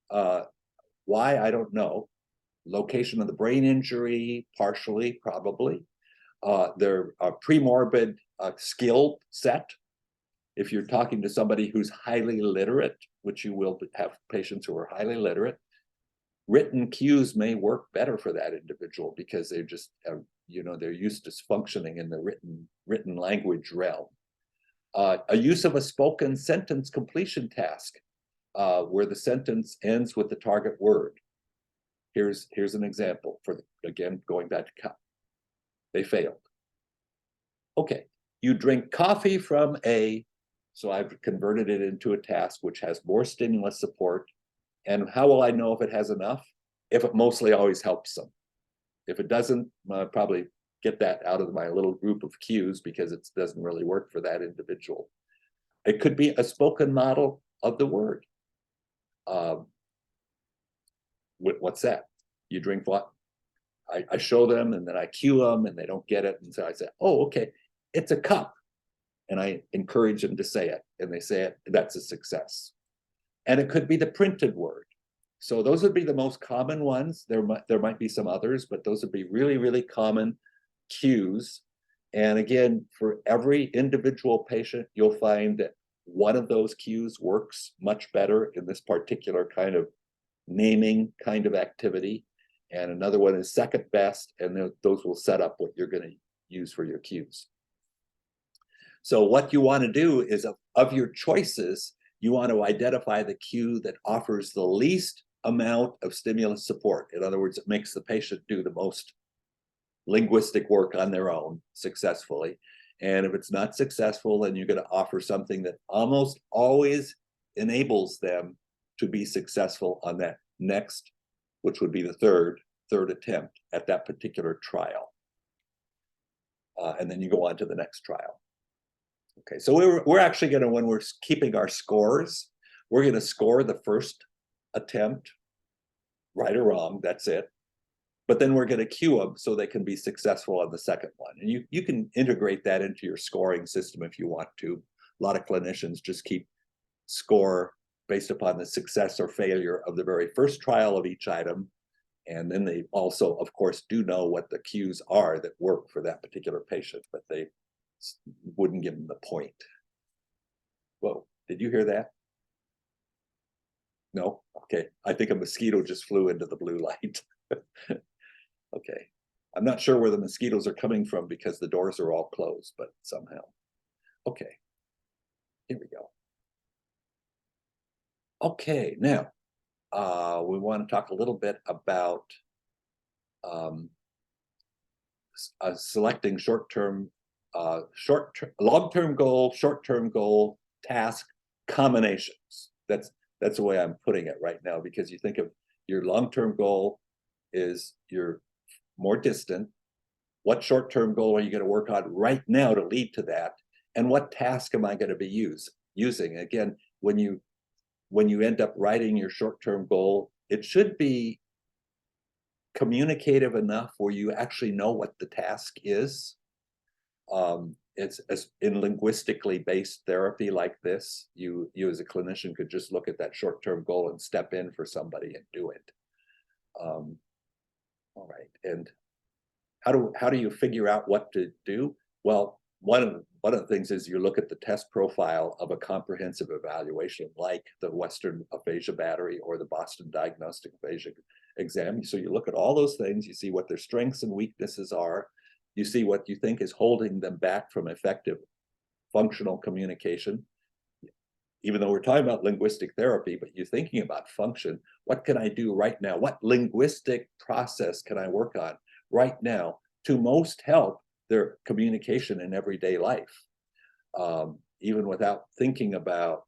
Why, I don't know. Location of the brain injury, partially, probably. Their premorbid skill set. If you're talking to somebody who's highly literate, which you will have patients who are highly literate, written cues may work better for that individual because they just have, they're used to functioning in the written language realm. A use of a spoken sentence completion task, where the sentence ends with the target word. Here's an example for again, going back to cup. They failed. Okay, you drink coffee from a, so I've converted it into a task which has more stimulus support. And how will I know if it has enough? If it mostly always helps them. If it doesn't, I'll probably get that out of my little group of cues because it doesn't really work for that individual. It could be a spoken model of the word. What's that? You drink what? I show them and then I cue them and they don't get it. And so I say, oh, okay, it's a cup. And I encourage them to say it and they say it, that's a success. And it could be the printed word. So those would be the most common ones. There might be some others, but those would be really, really common cues. And again, for every individual patient, you'll find that one of those cues works much better in this particular kind of naming kind of activity. And another one is second best, and those will set up what you're going to use for your cues. So what you want to do is of your choices, you want to identify the cue that offers the least amount of stimulus support. In other words, it makes the patient do the most linguistic work on their own successfully. And if it's not successful, then you're going to offer something that almost always enables them to be successful on that next, which would be the third attempt at that particular trial. And then you go on to the next trial. Okay, so we're actually going to, when we're keeping our scores, we're going to score the first attempt, right or wrong, that's it. But then we're going to cue them so they can be successful on the second one. And you can integrate that into your scoring system if you want to. A lot of clinicians just keep score based upon the success or failure of the very first trial of each item. And then they also, of course, do know what the cues are that work for that particular patient, but they wouldn't give them the point. Whoa, did you hear that? No? Okay, I think a mosquito just flew into the blue light. Okay, I'm not sure where the mosquitoes are coming from because the doors are all closed, but somehow. Okay, here we go. Okay, now we want to talk a little bit about selecting long-term goal, short-term goal, task combinations. That's the way I'm putting it right now, because you think of your long-term goal is you're more distant. What short-term goal are you going to work on right now to lead to that? And what task am I going to be using? Again, when you end up writing your short-term goal, it should be communicative enough where you actually know what the task is. It's in linguistically based therapy like this, you as a clinician could just look at that short-term goal and step in for somebody and do it. All right, and how do you figure out what to do? Well, one of the things is you look at the test profile of a comprehensive evaluation like the Western Aphasia Battery or the Boston Diagnostic Aphasia Exam. So you look at all those things, you see what their strengths and weaknesses are, you see what you think is holding them back from effective functional communication. Even though we're talking about linguistic therapy, but you're thinking about function, what can I do right now? What linguistic process can I work on right now to most help their communication in everyday life, even without thinking about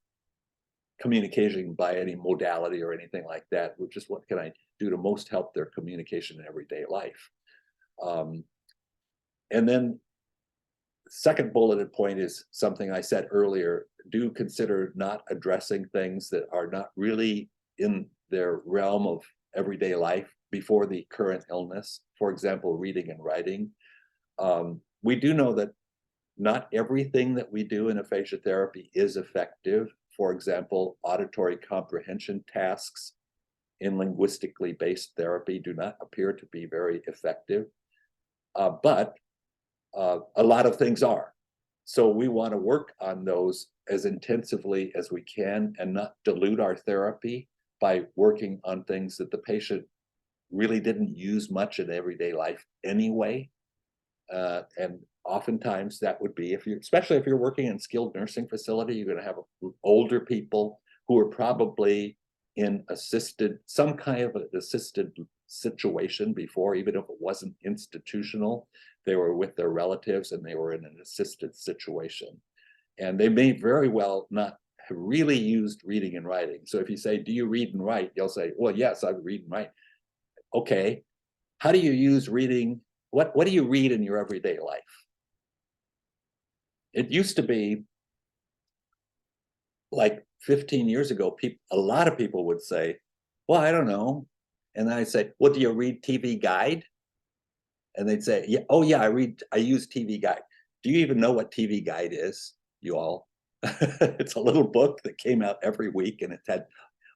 communication by any modality or anything like that, which is what can I do to most help their communication in everyday life. And then second bulleted point is something I said earlier, do consider not addressing things that are not really in their realm of everyday life before the current illness. For example, reading and writing. We do know that not everything that we do in aphasia therapy is effective for example, auditory comprehension tasks in linguistically based therapy do not appear to be very effective, but a lot of things are. So we want to work on those as intensively as we can and not dilute our therapy by working on things that the patient really didn't use much in everyday life anyway. And oftentimes that would be, especially if you're working in skilled nursing facility, you're going to have older people who are probably in some kind of an assisted situation before, even if it wasn't institutional. They were with their relatives and they were in an assisted situation. And they may very well not have really used reading and writing. So if you say, do you read and write? You'll say, well, yes, I read and write. Okay, how do you use reading? What do you read in your everyday life? It used to be like 15 years ago, a lot of people would say, well, I don't know. And then I'd say, well, do you read TV Guide? And they'd say, yeah, oh yeah, I use TV Guide. Do you even know what TV Guide is, you all? It's a little book that came out every week and it had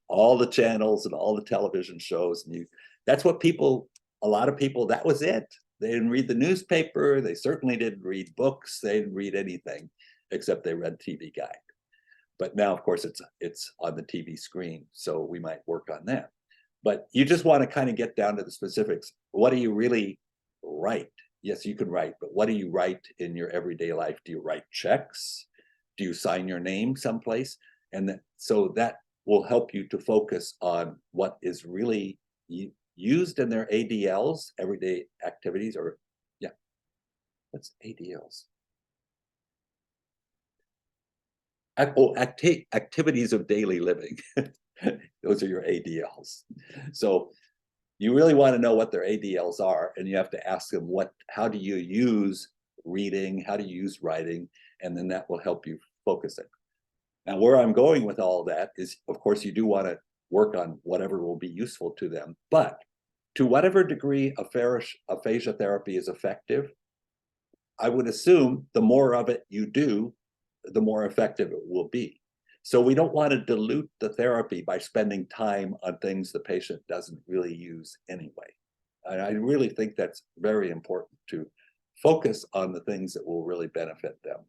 all the channels and all the television shows. And that's what a lot of people, that was it. They didn't read the newspaper. They certainly didn't read books. They didn't read anything except they read TV Guide. But now, of course, it's on the TV screen. So we might work on that. But you just want to kind of get down to the specifics. What do you really write? Yes, you can write, but what do you write in your everyday life? Do you write checks? Do you sign your name someplace? And so that will help you to focus on what is really used in their ADLs, everyday activities, or yeah, what's ADLs? Activities of daily living. Those are your ADLs. So you really want to know what their ADLs are, and you have to ask them how do you use reading, how do you use writing, and then that will help you focus it. Now, where I'm going with all of that is, of course, you do want to work on whatever will be useful to them, but to whatever degree aphasia therapy is effective, I would assume the more of it you do, the more effective it will be. So we don't want to dilute the therapy by spending time on things the patient doesn't really use anyway. And I really think that's very important to focus on the things that will really benefit them.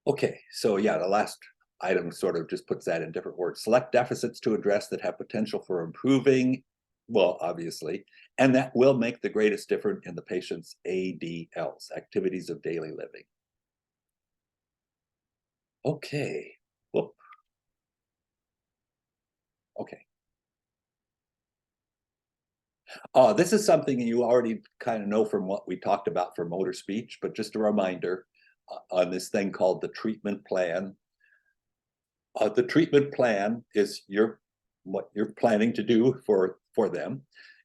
Okay, so yeah, the last item sort of just puts that in different words. Select deficits to address that have potential for improving, well, obviously, and that will make the greatest difference in the patient's ADLs, activities of daily living. Okay, whoop. Okay. This is something you already kind of know from what we talked about for motor speech, but just a reminder on this thing called the treatment plan. The treatment plan is what you're planning to do for them,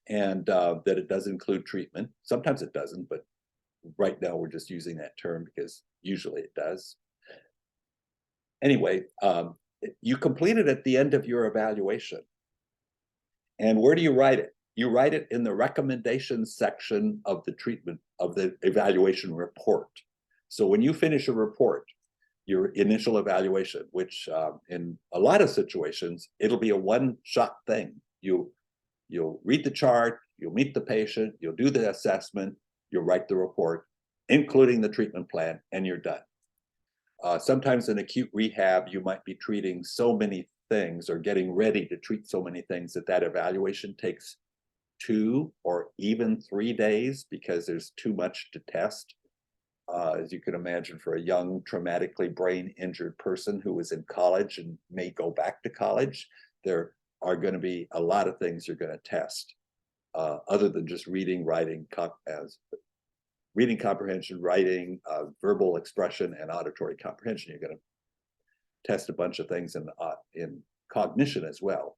and that it does include treatment. Sometimes it doesn't, but right now we're just using that term because usually it does. Anyway, you complete it at the end of your evaluation. And where do you write it? You write it in the recommendations section of the evaluation report. So when you finish a report, your initial evaluation, which in a lot of situations, it'll be a one-shot thing. You'll read the chart, you'll meet the patient, you'll do the assessment, you'll write the report, including the treatment plan, and you're done. Sometimes in acute rehab, you might be treating so many things or getting ready to treat so many things that evaluation takes 2 or even 3 days because there's too much to test. As you can imagine, for a young, traumatically brain injured person who is in college and may go back to college, there are going to be a lot of things you're going to test other than just reading, writing, reading comprehension, writing, verbal expression, and auditory comprehension. You're going to test a bunch of things in cognition as well.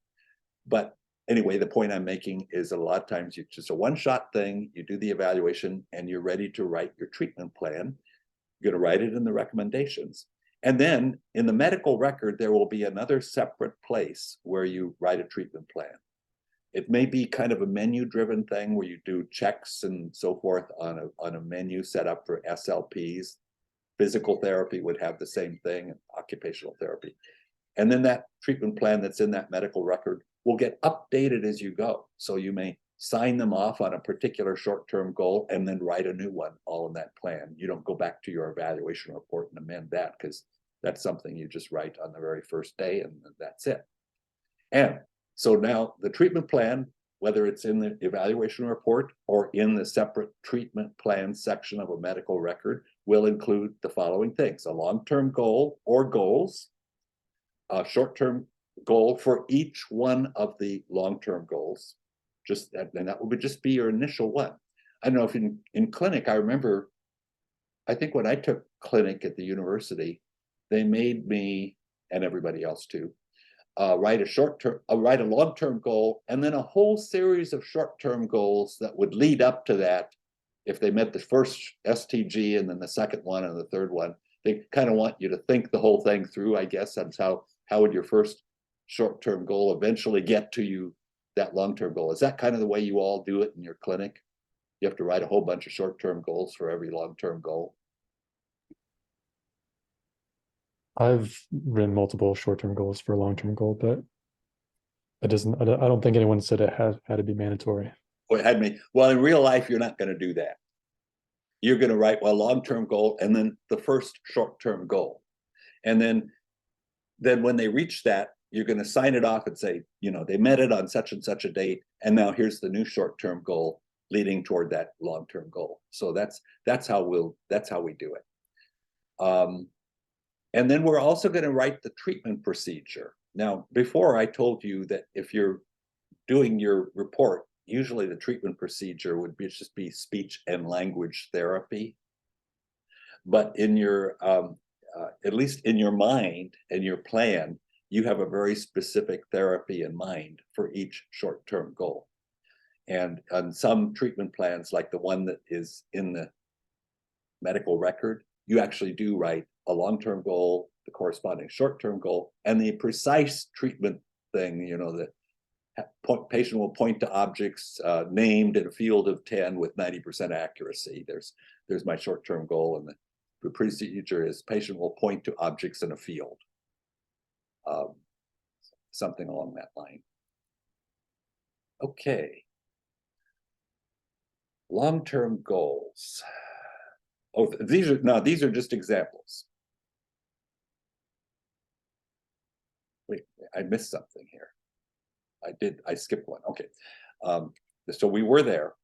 But anyway, the point I'm making is a lot of times it's just a one-shot thing. You do the evaluation and you're ready to write your treatment plan. You're going to write it in the recommendations. And then in the medical record, there will be another separate place where you write a treatment plan. It may be kind of a menu-driven thing where you do checks and so forth on a menu set up for SLPs. Physical therapy would have the same thing, occupational therapy. And then that treatment plan that's in that medical record will get updated as you go. So you may sign them off on a particular short-term goal and then write a new one all in that plan. You don't go back to your evaluation report and amend that, because that's something you just write on the very first day and that's it. And so now the treatment plan, whether it's in the evaluation report or in the separate treatment plan section of a medical record, will include the following things: a long-term goal or goals, a short-term goal for each one of the long-term goals. Just that, and that would just be your initial one. I don't know if in clinic, I remember, I think when I took clinic at the university, they made me, and everybody else too, write a long-term goal, and then a whole series of short-term goals that would lead up to that. If they met the first STG and then the second one and the third one, they kind of want you to think the whole thing through, I guess. That's how would your first short-term goal eventually get to you that long-term goal. Is that kind of the way you all do it in your clinic? You have to write a whole bunch of short-term goals for every long-term goal? I've written multiple short-term goals for a long-term goal, but it doesn't, I don't think anyone said it had to be mandatory. Well, it had me. Well, in real life, you're not going to do that. You're going to write, well, long-term goal, and then the first short-term goal. And then when they reach that, you're going to sign it off and say, you know, they met it on such and such a date, and now here's the new short-term goal leading toward that long-term goal. So that's how we do it. And then we're also going to write the treatment procedure. Now, before I told you that if you're doing your report, usually the treatment procedure would just be speech and language therapy. But in your, at least in your mind and your plan, you have a very specific therapy in mind for each short-term goal. And on some treatment plans, like the one that is in the medical record, you actually do write a long-term goal, the corresponding short-term goal, and the precise treatment thing, you know, that patient will point to objects named in a field of 10 with 90% accuracy. There's my short-term goal, and the procedure is patient will point to objects in a field. Something along that line. Okay. Long-term goals. Oh, these are just examples. Wait, I missed something here. I skipped one. Okay. So we were there.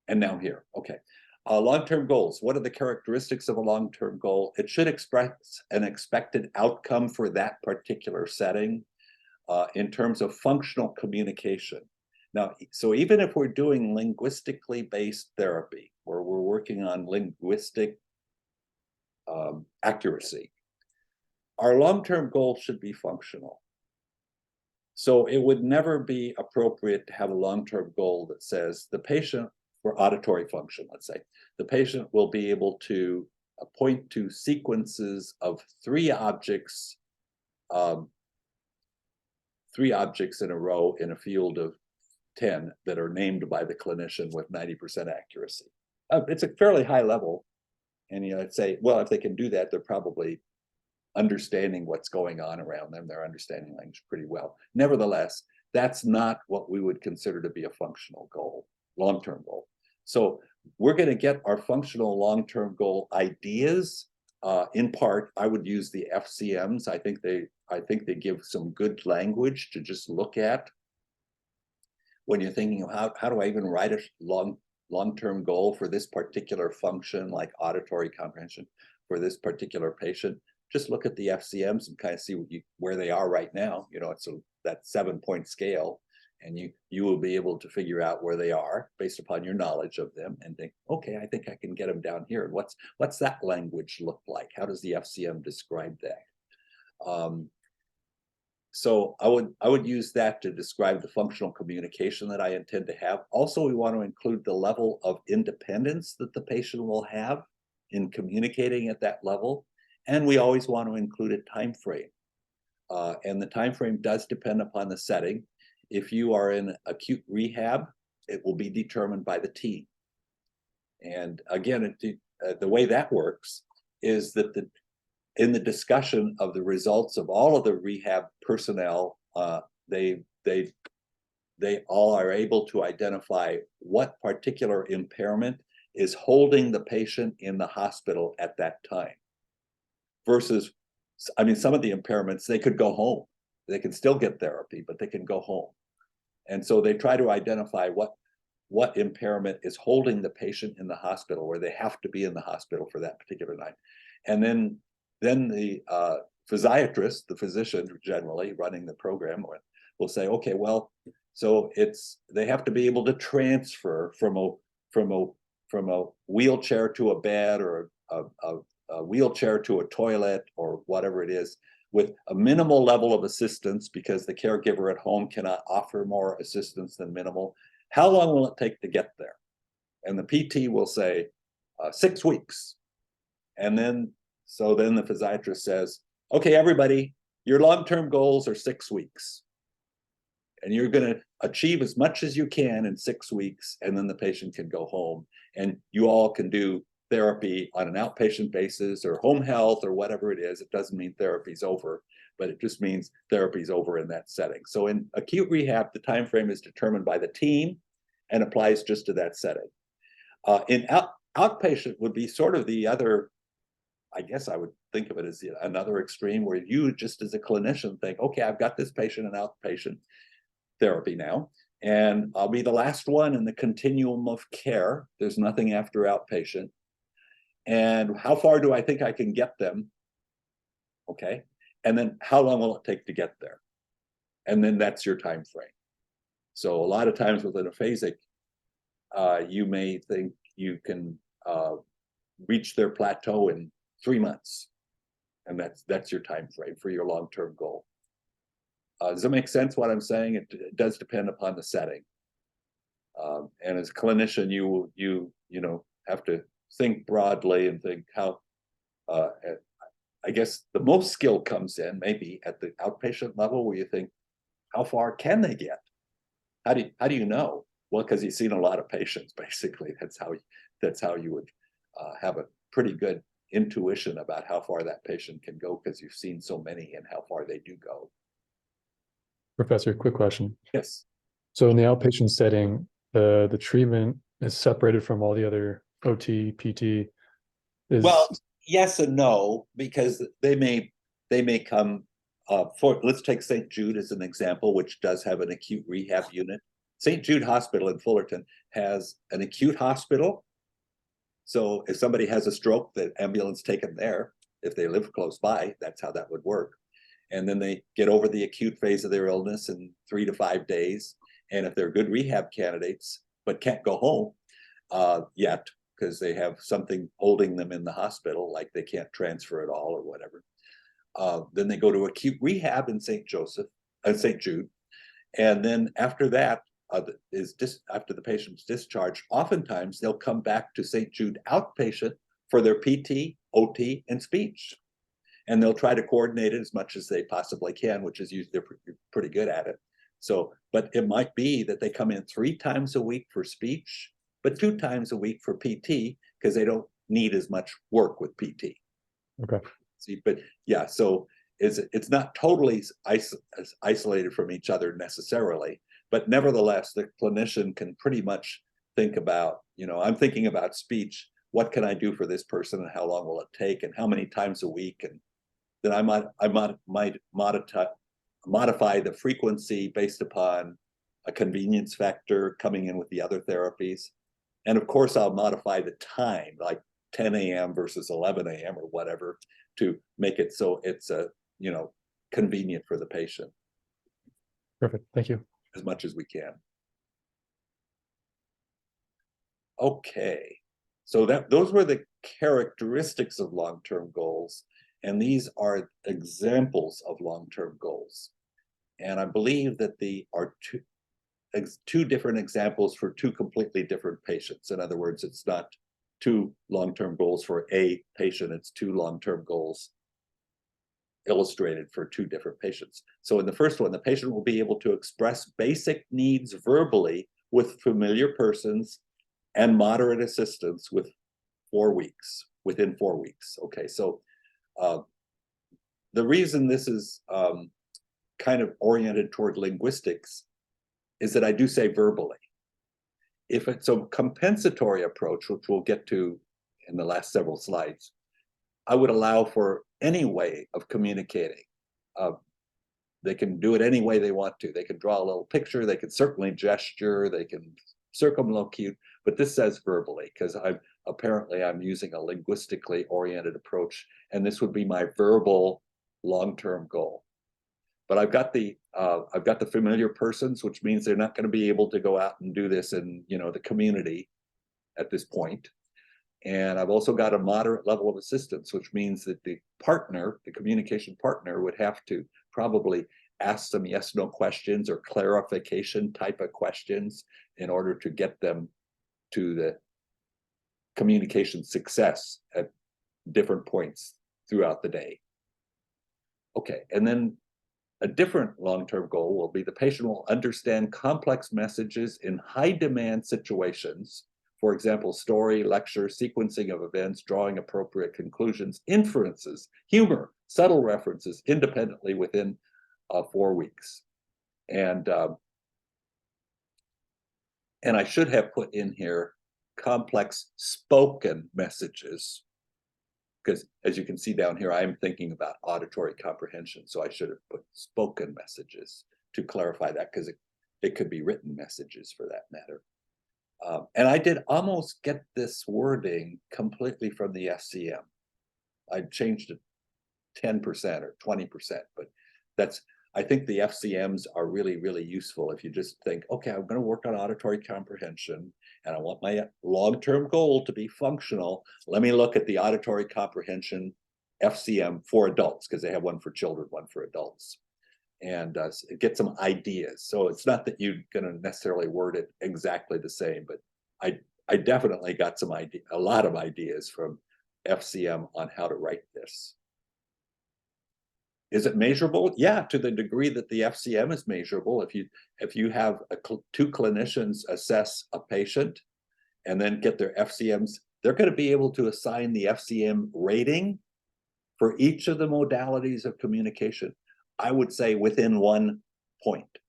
And now here. Okay. Long-term goals. What are the characteristics of a long-term goal? It should express an expected outcome for that particular setting in terms of functional communication. Now, so even if we're doing linguistically based therapy, or we're working on linguistic accuracy, our long-term goal should be functional. So it would never be appropriate to have a long-term goal that says the patient, for auditory function, let's say, the patient will be able to point to sequences of three objects in a row in a field of 10 that are named by the clinician with 90% accuracy. It's a fairly high level. And you know, I'd say, well, if they can do that, they're probably understanding what's going on around them. They're understanding language pretty well. Nevertheless, that's not what we would consider to be a functional goal, long-term goal. So we're going to get our functional long-term goal ideas. In part, I would use the FCMs. I think they give some good language to just look at when you're thinking of how do I even write a long-term goal for this particular function, like auditory comprehension for this particular patient. Just look at the FCMs and kind of see where they are right now. You know, it's that 7-point scale, and you will be able to figure out where they are based upon your knowledge of them and think, okay, I think I can get them down here. And what's that language look like? How does the FCM describe that? So I would use that to describe the functional communication that I intend to have. Also, we want to include the level of independence that the patient will have in communicating at that level. And we always want to include a time frame. And the time frame does depend upon the setting. If you are in acute rehab, it will be determined by the team. And again, the way that works is that in the discussion of the results of all of the rehab personnel, they all are able to identify what particular impairment is holding the patient in the hospital at that time. Versus, I mean, some of the impairments, they could go home. They can still get therapy, but they can go home. And so they try to identify what impairment is holding the patient in the hospital, where they have to be in the hospital for that particular night. And then the physiatrist, the physician generally running the program, will say, okay, well, so they have to be able to transfer from a wheelchair to a bed, or a wheelchair to a toilet, or whatever it is, with a minimal level of assistance, because the caregiver at home cannot offer more assistance than minimal. How long will it take to get there? And the PT will say 6 weeks. And then the physiatrist says, okay, everybody, your long-term goals are 6 weeks. And you're going to achieve as much as you can in 6 weeks, and then the patient can go home. And you all can do therapy on an outpatient basis, or home health, or whatever it is. It doesn't mean therapy's over, but it just means therapy's over in that setting. So in acute rehab, the time frame is determined by the team and applies just to that setting. In outpatient would be sort of the other, I guess I would think of it as another extreme, where you just as a clinician think, okay, I've got this patient in outpatient therapy now, and I'll be the last one in the continuum of care. There's nothing after outpatient. And how far do I think I can get them? Okay. And then how long will it take to get there? And then that's your time frame. So a lot of times with an aphasic, you may think you can reach their plateau in 3 months. And that's your time frame for your long-term goal. Does it make sense what I'm saying? It does depend upon the setting. And as a clinician, you have to think broadly and think how, I guess the most skill comes in maybe at the outpatient level, where you think, how far can they get? How do you know? Well, because you've seen a lot of patients, basically. That's how you would have a pretty good intuition about how far that patient can go, because you've seen so many and how far they do go. Professor, quick question. Yes. So in the outpatient setting, the treatment is separated from all the other OT, PT. Well, yes and no, because they may come let's take St. Jude as an example, which does have an acute rehab unit. St. Jude Hospital in Fullerton has an acute hospital. So if somebody has a stroke, the ambulance taken there. If they live close by, that's how that would work. And then they get over the acute phase of their illness in 3 to 5 days. And if they're good rehab candidates, but can't go home yet, because they have something holding them in the hospital, like they can't transfer at all or whatever, then they go to acute rehab in St. Jude. And then after that, after the patient's discharged, oftentimes they'll come back to St. Jude outpatient for their PT, OT, and speech. And they'll try to coordinate it as much as they possibly can, which is usually they're pretty good at it. So, but it might be that they come in 3 times a week for speech, but 2 times a week for PT, because they don't need as much work with PT. Okay. See, but yeah, so it's not totally isolated from each other necessarily, but nevertheless, the clinician can pretty much think about, I'm thinking about speech. What can I do for this person, and how long will it take, and how many times a week? And then I might modify the frequency based upon a convenience factor coming in with the other therapies. And of course, I'll modify the time, like 10 a.m. versus 11 a.m. or whatever, to make it so it's convenient for the patient. Perfect. Thank you. As much as we can. Okay. So those were the characteristics of long-term goals, and these are examples of long-term goals. And I believe that they are two different examples for 2 completely different patients. In other words, it's not 2 long-term goals for a patient, it's 2 long-term goals illustrated for 2 different patients. So in the first one, the patient will be able to express basic needs verbally with familiar persons and moderate assistance within 4 weeks. Okay, so the reason this is kind of oriented toward linguistics is that I do say verbally. If it's a compensatory approach, which we'll get to in the last several slides, I would allow for any way of communicating. They can do it any way they want to. They can draw a little picture, they can certainly gesture, they can circumlocute, but this says verbally, because I'm using a linguistically oriented approach, and this would be my verbal long-term goal. But I've got the familiar persons, which means they're not going to be able to go out and do this in, you know, the community at this point. And I've also got a moderate level of assistance, which means that the partner, the communication partner, would have to probably ask some yes/no questions or clarification type of questions in order to get them to the communication success at different points throughout the day. Okay, and then a different long-term goal will be the patient will understand complex messages in high-demand situations. For example, story, lecture, sequencing of events, drawing appropriate conclusions, inferences, humor, subtle references independently within 4 weeks. And I should have put in here complex spoken messages, because as you can see down here, I'm thinking about auditory comprehension. So I should have put spoken messages to clarify that, because it could be written messages for that matter. And I did almost get this wording completely from the FCM. I changed it 10% or 20%, but I think the FCMs are really, really useful if you just think, okay, I'm going to work on auditory comprehension and I want my long-term goal to be functional. Let me look at the auditory comprehension FCM for adults, because they have one for children, one for adults, and get some ideas. So it's not that you're going to necessarily word it exactly the same, but I definitely got a lot of ideas from FCM on how to write this. Is it measurable? Yeah, to the degree that the FCM is measurable. If you have two clinicians assess a patient and then get their FCMs, they're going to be able to assign the FCM rating for each of the modalities of communication, I would say within 1 point.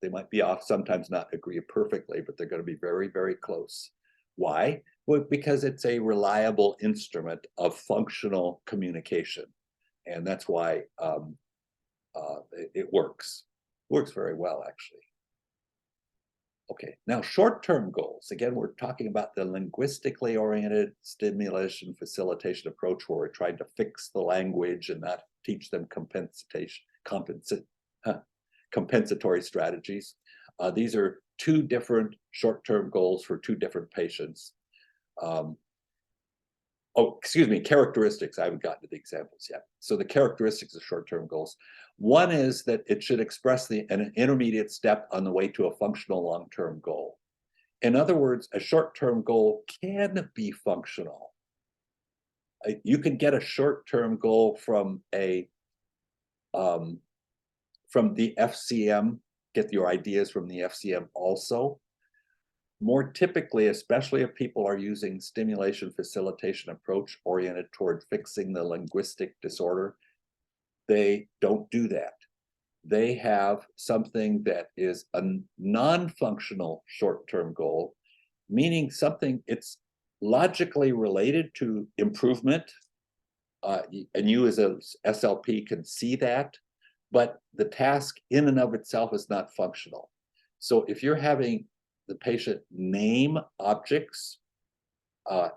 They might be off, sometimes not agree perfectly, but they're going to be very, very close. Why? Well, because it's a reliable instrument of functional communication. And that's why it works. Works very well, actually. Okay, now short-term goals. Again, we're talking about the linguistically oriented stimulation facilitation approach, where we're trying to fix the language and not teach them compensatory strategies. These are 2 different short-term goals for 2 different patients. Characteristics. I haven't gotten to the examples yet. So the characteristics of short-term goals. One is that it should express an intermediate step on the way to a functional long-term goal. In other words, a short-term goal can be functional. You can get a short-term goal from the FCM, get your ideas from the FCM also. More typically, especially if people are using stimulation facilitation approach oriented toward fixing the linguistic disorder, they don't do that. They have something that is a non-functional short-term goal, meaning something it's logically related to improvement, and you as a SLP can see that, but the task in and of itself is not functional. So if you're having the patient name objects,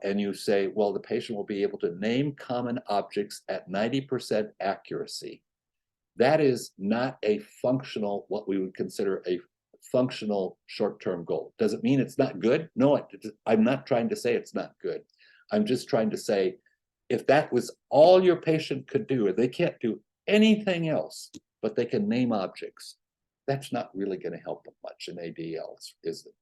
and you say, well, the patient will be able to name common objects at 90% accuracy. That is not a functional, what we would consider a functional short-term goal. Does it mean it's not good? No, I'm not trying to say it's not good. I'm just trying to say, if that was all your patient could do, or they can't do anything else, but they can name objects, that's not really going to help them much in ADL, is it?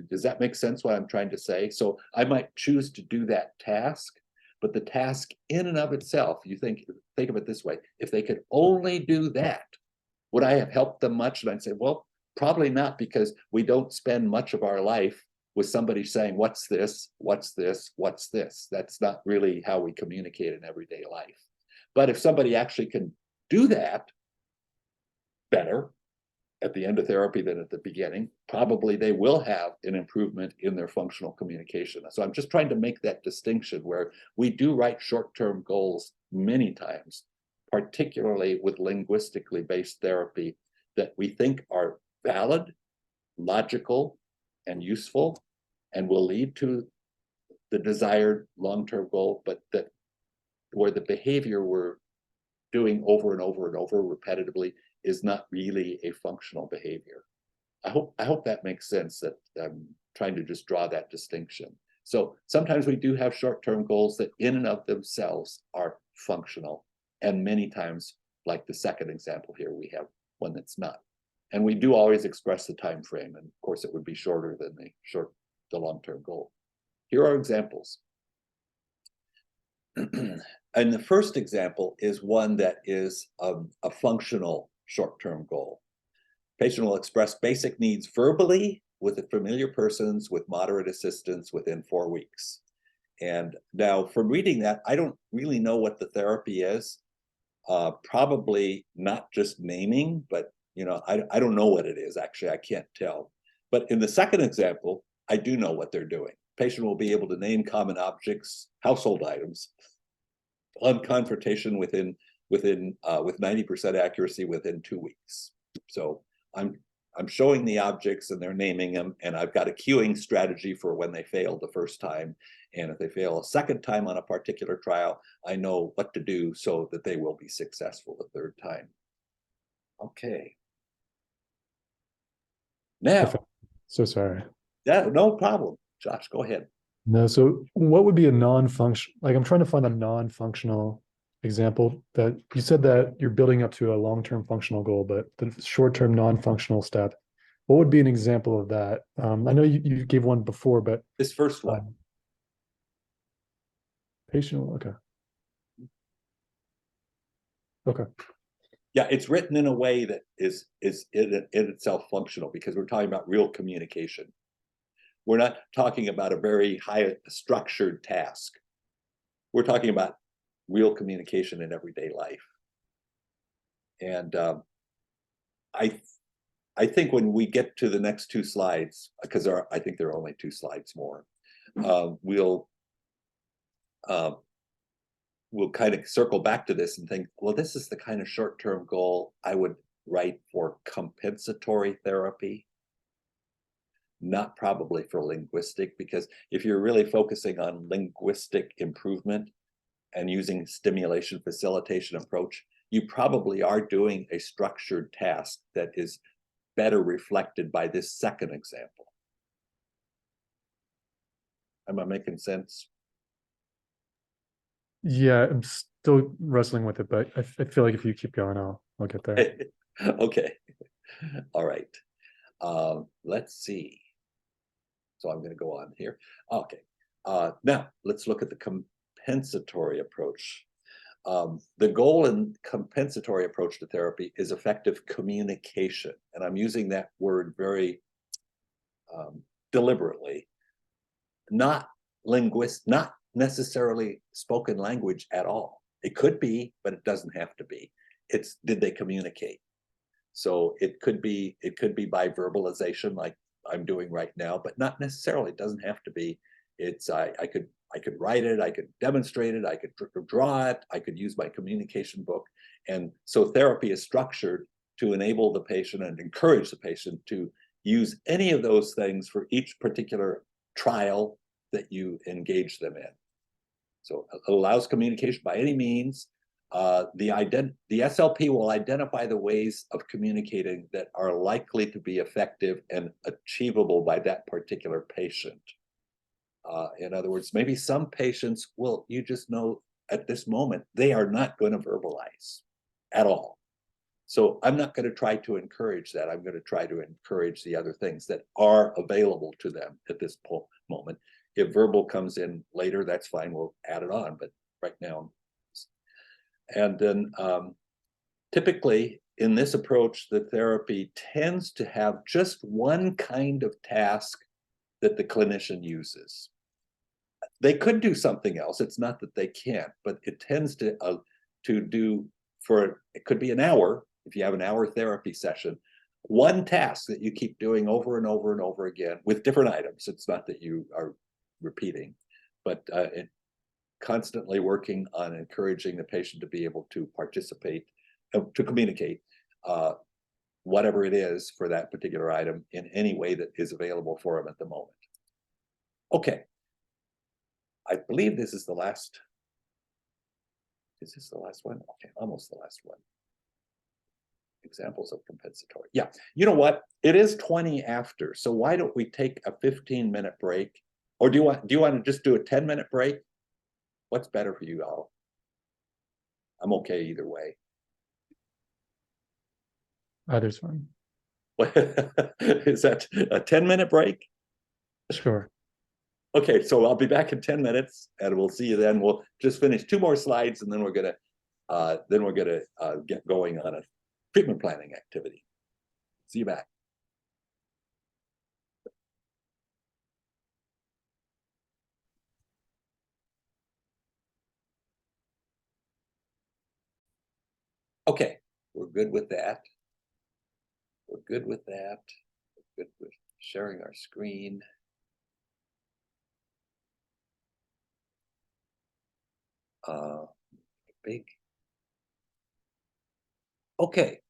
Does that make sense what I'm trying to say? So I might choose to do that task, but the task in and of itself, you think of it this way, if they could only do that, would I have helped them much? And I'd say, well, probably not, because we don't spend much of our life with somebody saying, what's this, what's this, what's this? That's not really how we communicate in everyday life. But if somebody actually can do that better at the end of therapy than at the beginning, probably they will have an improvement in their functional communication. So I'm just trying to make that distinction where we do write short-term goals many times, particularly with linguistically based therapy, that we think are valid, logical, and useful, and will lead to the desired long-term goal, but that where the behavior we're doing over and over and over repetitively is not really a functional behavior. I hope that makes sense, that I'm trying to just draw that distinction. So sometimes we do have short-term goals that in and of themselves are functional. And many times, like the second example here, we have one that's not. And we do always express the time frame. And of course, it would be shorter than the long-term goal. Here are examples. And the first example is one that is a functional short-term goal. Patient will express basic needs verbally with the familiar persons with moderate assistance within 4 weeks. And now from reading that, I don't really know what the therapy is. Probably not just naming, but I don't know what it is, actually, I can't tell. But in the second example, I do know what they're doing. Patient will be able to name common objects, household items, on confrontation with 90% accuracy within 2 weeks. So I'm showing the objects and they're naming them, and I've got a queuing strategy for when they failed the first time. And if they fail a second time on a particular trial, I know what to do so that they will be successful the third time. Okay. Now, So sorry. yeah, no problem. Josh, go ahead. No, so what would be a non-function, like I'm trying to find a non-functional example that you said that you're building up to a long-term functional goal, but the short-term non-functional step, what would be an example of that? I know you gave one before, but This first one. patient, okay. Okay. Yeah, it's written in a way that is in itself functional, because we're talking about real communication. We're not talking about a very high structured task. We're talking about real communication in everyday life. And I think when we get to the next 2 slides, because I think there are only 2 slides more, we'll kind of circle back to this and think, well, this is the kind of short-term goal I would write for compensatory therapy, not probably for linguistic, because if you're really focusing on linguistic improvement and using stimulation facilitation approach, you probably are doing a structured task that is better reflected by this second example. Am I making sense? Yeah, I'm still wrestling with it, but I feel like if you keep going, I'll get there. Okay. All right. Let's see. So I'm going to go on here. Okay. Now let's look at the compensatory approach. The goal in compensatory approach to therapy is effective communication. And I'm using that word very deliberately. Not necessarily spoken language at all. It could be, but it doesn't have to be. It's, did they communicate? So it could be by verbalization, like I'm doing right now, but not necessarily. It doesn't have to be. It's I could write it, I could demonstrate it, I could draw it, I could use my communication book. And so therapy is structured to enable the patient and encourage the patient to use any of those things for each particular trial that you engage them in. So it allows communication by any means. The SLP will identify the ways of communicating that are likely to be effective and achievable by that particular patient. In other words, maybe some patients will, you just know at this moment, they are not going to verbalize at all. So I'm not going to try to encourage that. I'm going to try to encourage the other things that are available to them at this moment. If verbal comes in later, that's fine. We'll add it on. But right now, and then typically in this approach, the therapy tends to have just one kind of task that the clinician uses. They could do something else. It's not that they can't, but it tends to to do for, it could be an hour, if you have an hour therapy session, one task that you keep doing over and over and over again with different items. It's not that you are repeating, but constantly working on encouraging the patient to be able to participate, to communicate whatever it is for that particular item in any way that is available for them at the moment. Okay. I believe this is the last. Is this the last one? Okay, almost the last one. Examples of compensatory. Yeah, you know what? It is 20 after, so why don't we take a 15-minute break? Or do you want to just do a 10-minute break? What's better for you all? I'm okay either way. Either's fine. Is that a 10-minute break? Sure. Okay, so I'll be back in 10 minutes and we'll see you then. We'll just finish 2 more slides and then we're gonna get going on a treatment planning activity. See you back. Okay, we're good with that. We're good with that. We're good with sharing our screen. Big. Okay.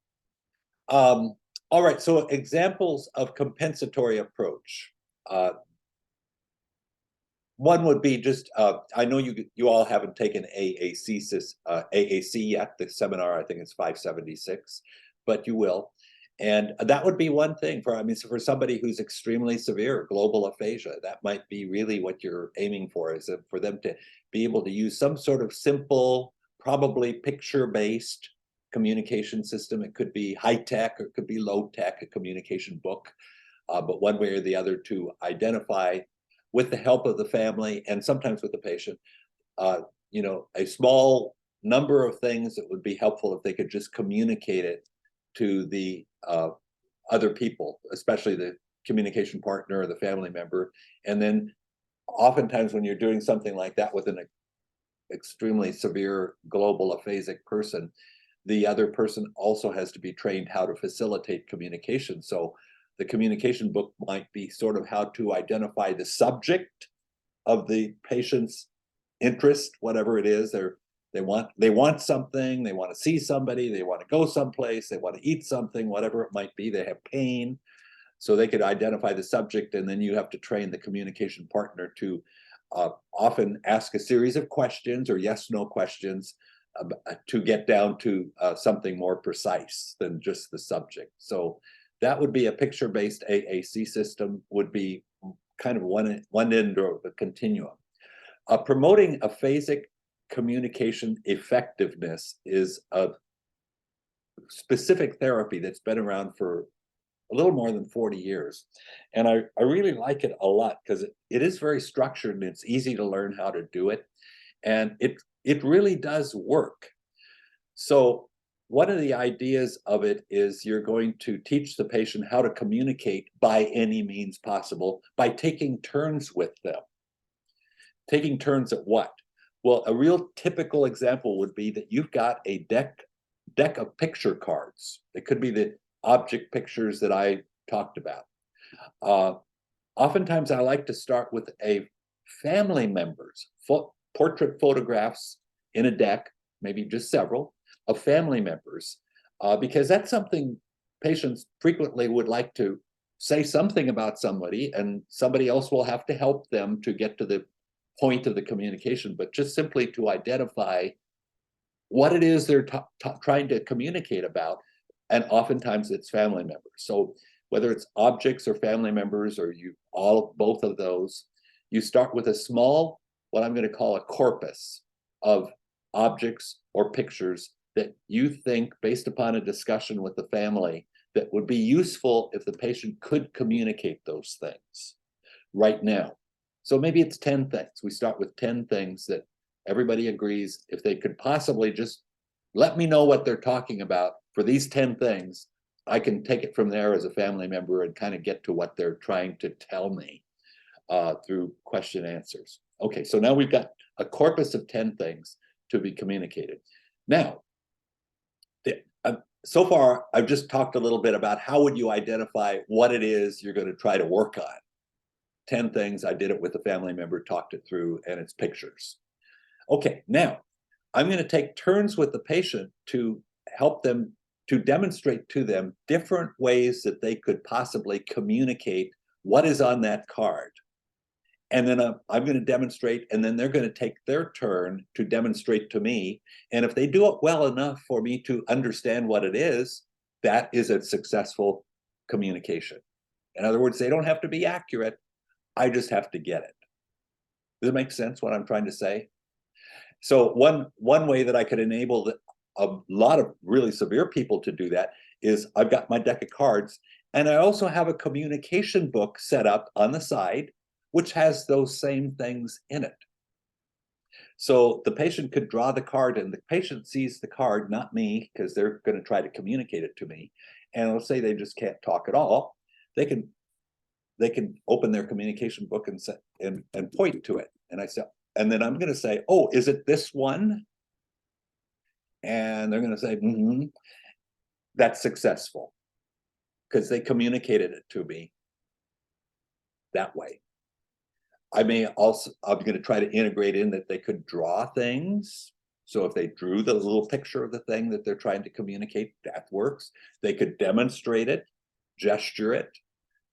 All right, so examples of compensatory approach. One would be just, I know you all haven't taken AAC yet, the seminar, I think it's 576, but you will. And that would be one thing for, I mean, so for somebody who's extremely severe, global aphasia, that might be really what you're aiming for, is for them to be able to use some sort of simple, probably picture-based communication system. It could be high-tech or it could be low-tech, a communication book, but one way or the other to identify, with the help of the family and sometimes with the patient, you know, a small number of things that would be helpful if they could just communicate it to the other people, especially the communication partner or the family member. And then oftentimes when you're doing something like that with an extremely severe global aphasic person, the other person also has to be trained how to facilitate communication. So the communication book might be sort of how to identify the subject of the patient's interest, whatever it is. They want something, they want to see somebody, they want to go someplace, they want to eat something, whatever it might be. They have pain, so they could identify the subject, and then you have to train the communication partner to often ask a series of questions or yes/no questions to get down to something more precise than just the subject. So that would be a picture-based AAC system, would be kind of one end of the continuum. Promoting aphasic communication effectiveness is a specific therapy that's been around for a little more than 40 years. And I really like it a lot because it is very structured and it's easy to learn how to do it. And it really does work. So one of the ideas of it is you're going to teach the patient how to communicate by any means possible by taking turns with them. Taking turns at what? Well, a real typical example would be that you've got a deck of picture cards. It could be the object pictures that I talked about. Oftentimes I like to start with a family member's portrait photographs in a deck, maybe just several, of family members, because that's something patients frequently would like to say something about somebody, and somebody else will have to help them to get to the point of the communication, but just simply to identify what it is they're trying to communicate about. And oftentimes it's family members. So whether it's objects or family members, or both of those, you start with a small, what I'm going to call a corpus of objects or pictures that you think, based upon a discussion with the family, that would be useful if the patient could communicate those things right now. So maybe it's 10 things. We start with 10 things that everybody agrees, if they could possibly just let me know what they're talking about for these 10 things, I can take it from there as a family member and kind of get to what they're trying to tell me through question answers. Okay, so now we've got a corpus of 10 things to be communicated. Now, so far, I've just talked a little bit about how would you identify what it is you're going to try to work on. 10 things, I did it with a family member, talked it through, and it's pictures. Okay, now I'm going to take turns with the patient to help them, to demonstrate to them different ways that they could possibly communicate what is on that card. And then I'm going to demonstrate, and then they're going to take their turn to demonstrate to me. And if they do it well enough for me to understand what it is, that is a successful communication. In other words, they don't have to be accurate. I just have to get it. Does it make sense what I'm trying to say? So one way that I could enable a lot of really severe people to do that is I've got my deck of cards, and I also have a communication book set up on the side, which has those same things in it. So the patient could draw the card, and the patient sees the card, not me, because they're going to try to communicate it to me. And let's say they just can't talk at all. They can open their communication book and point to it. And I say, and then I'm going to say, oh, is it this one? And they're going to say, mm-hmm. That's successful because they communicated it to me that way. I'm going to try to integrate in that they could draw things. So if they drew the little picture of the thing that they're trying to communicate, that works. They could demonstrate it, gesture it.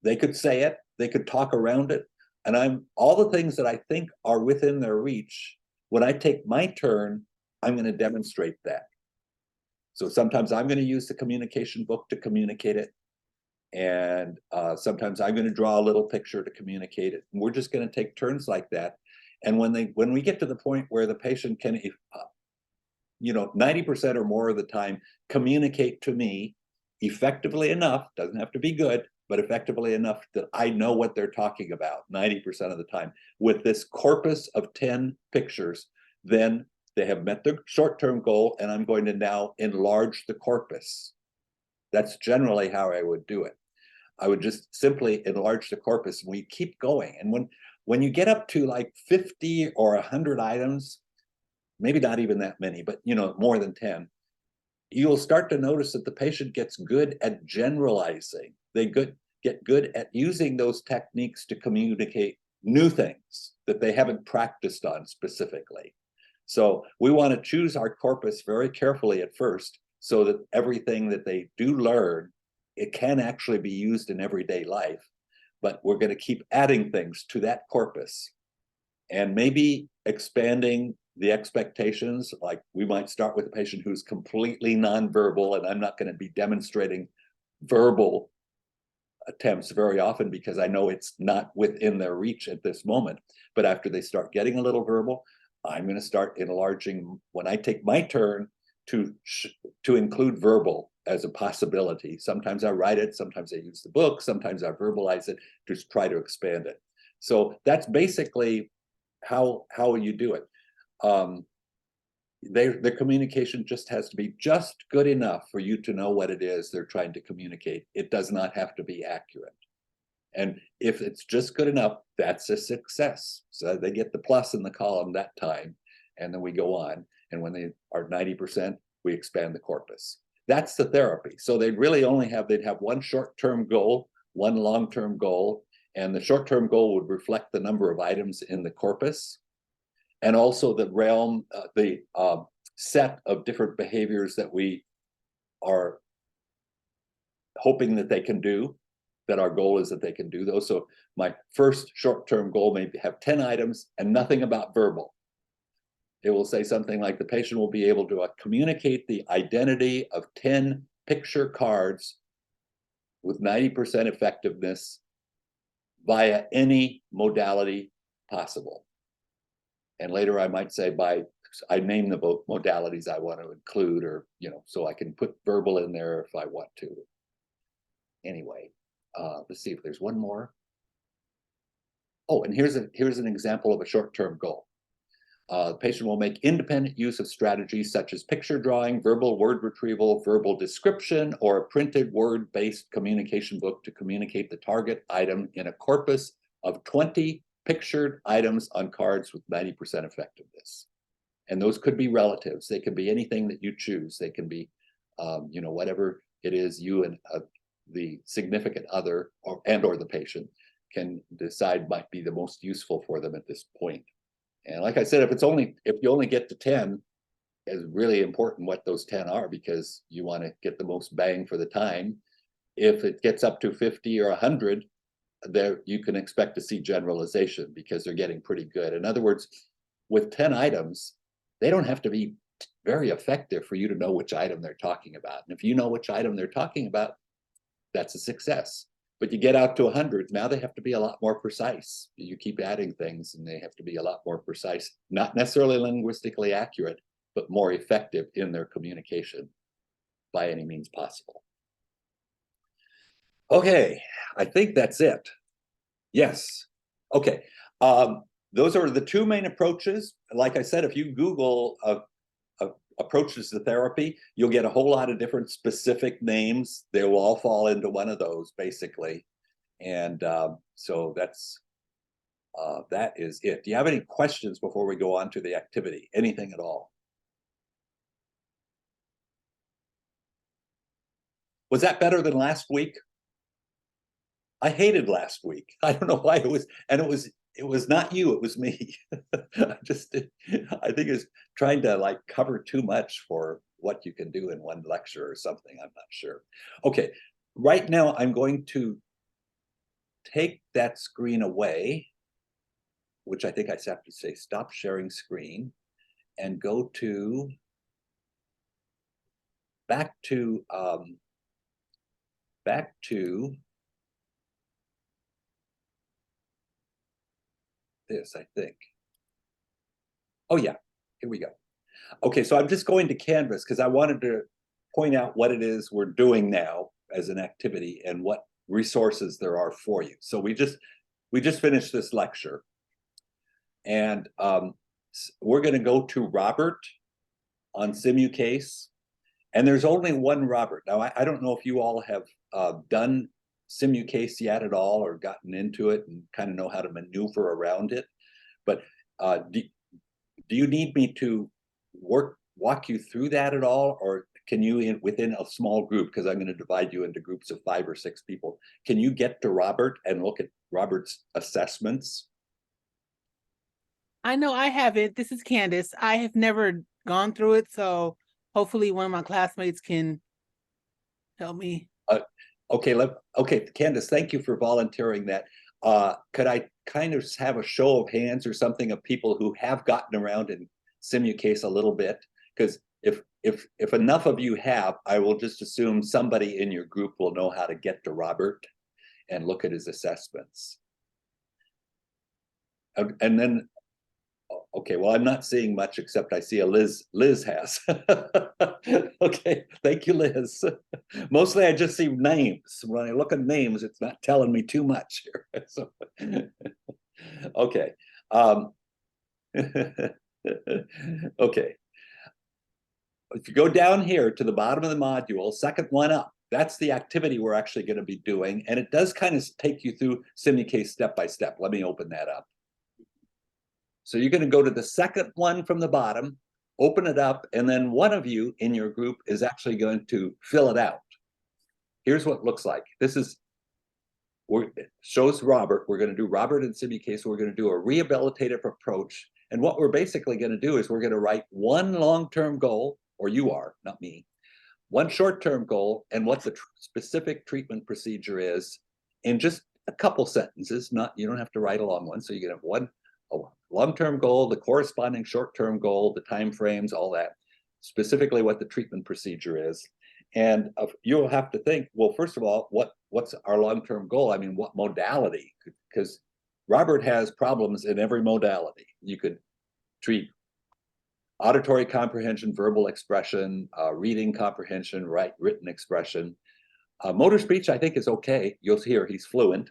They could say it, they could talk around it. And all the things that I think are within their reach, when I take my turn, I'm going to demonstrate that. So sometimes I'm going to use the communication book to communicate it. And sometimes I'm going to draw a little picture to communicate it. And we're just going to take turns like that. And when we get to the point where the patient can, 90% or more of the time, communicate to me effectively enough, doesn't have to be good, but effectively enough that I know what they're talking about 90% of the time, with this corpus of 10 pictures, then they have met their short-term goal, and I'm going to now enlarge the corpus. That's generally how I would do it. I would just simply enlarge the corpus, and we keep going. And when you get up to like 50 or 100 items, maybe not even that many, but more than 10, you'll start to notice that the patient gets good at generalizing. They get good at using those techniques to communicate new things that they haven't practiced on specifically. So we want to choose our corpus very carefully at first, so that everything that they do learn, it can actually be used in everyday life. But we're going to keep adding things to that corpus, and maybe expanding the expectations. Like we might start with a patient who's completely nonverbal, and I'm not going to be demonstrating verbal attempts very often because I know it's not within their reach at this moment. But after they start getting a little verbal, I'm going to start enlarging when I take my turn to include verbal as a possibility. Sometimes I write it, sometimes I use the book, sometimes I verbalize it to try to expand it. So that's basically how you do it. The communication just has to be just good enough for you to know what it is they're trying to communicate. It does not have to be accurate. And if it's just good enough, that's a success. So they get the plus in the column that time, and then we go on. And when they are 90%, we expand the corpus. That's the therapy. So they'd have one short-term goal, one long-term goal, and the short-term goal would reflect the number of items in the corpus, and also the realm, the set of different behaviors that we are hoping that they can do, that our goal is that they can do those. So my first short-term goal may have 10 items and nothing about verbal. It will say something like the patient will be able to communicate the identity of 10 picture cards with 90% effectiveness via any modality possible. And later I might say I name the modalities I want to include, or, so I can put verbal in there if I want to. Anyway, let's see if there's one more. Oh, and here's an example of a short-term goal. The patient will make independent use of strategies such as picture drawing, verbal word retrieval, verbal description, or a printed word-based communication book to communicate the target item in a corpus of 20 pictured items on cards with 90% effectiveness. And those could be relatives. They could be anything that you choose. They can be, you know, whatever it is you and the significant other or the patient can decide might be the most useful for them at this point. And like I said, if you only get to 10, it's really important what those 10 are, because you want to get the most bang for the time. If it gets up to 50 or 100, there you can expect to see generalization, because they're getting pretty good. In other words, with 10 items, they don't have to be very effective for you to know which item they're talking about. And if you know which item they're talking about, that's a success. But you get out to 100, now they have to be a lot more precise. You keep adding things and they have to be a lot more precise, not necessarily linguistically accurate, but more effective in their communication by any means possible. Okay, I think that's it. Yes. Okay. Those are the two main approaches. Like I said, if you Google approaches to therapy, you'll get a whole lot of different specific names. They will all fall into one of those, basically. And so that is it. Do you have any questions before we go on to the activity? Anything at all? Was that better than last week? I hated last week. I don't know why it was, and it was not you, it was me. I think it's trying to like cover too much for what you can do in one lecture or something. I'm not sure. Okay, right now I'm going to take that screen away, which I think I have to say stop sharing screen, and go to back to this, I think. Oh yeah, here we go. Okay, so I'm just going to Canvas because I wanted to point out what it is we're doing now as an activity and what resources there are for you. So we just finished this lecture, and we're going to go to Robert on SimuCase, and there's only one Robert. Now I don't know if you all have done SimuCase yet at all, or gotten into it and kind of know how to maneuver around it, but do you need me to walk you through that at all, or can you, within a small group, because I'm going to divide you into groups of 5 or 6 people, can you get to Robert and look at Robert's assessments? I know I haven't. This is Candace. I have never gone through it, so hopefully one of my classmates can help me. Okay, Candace, thank you for volunteering that. Could I kind of have a show of hands or something of people who have gotten around in SimuCase a little bit? Because if enough of you have, I will just assume somebody in your group will know how to get to Robert and look at his assessments. And then, okay, well, I'm not seeing much except I see a Liz has. Okay, thank you, Liz. Mostly I just see names. When I look at names, it's not telling me too much here. So, okay. Okay. If you go down here to the bottom of the module, second one up, that's the activity we're actually going to be doing. And it does kind of take you through SimuCase step by step. Let me open that up. So you're going to go to the second one from the bottom, open it up, and then one of you in your group is actually going to fill it out. Here's what it looks like. This is, it shows Robert. We're going to do Robert in SimuCase. We're going to do a rehabilitative approach. And what we're basically going to do is we're going to write one long-term goal, or you are, not me, one short-term goal, and what the specific treatment procedure is in just a couple sentences. You don't have to write a long one. So you can have a long-term goal, the corresponding short-term goal, the time frames, all that, specifically what the treatment procedure is. And you'll have to think, well, first of all, what's our long-term goal? I mean, what modality? Because Robert has problems in every modality. You could treat auditory comprehension, verbal expression, reading comprehension, written expression. Motor speech, I think, is okay. You'll hear he's fluent.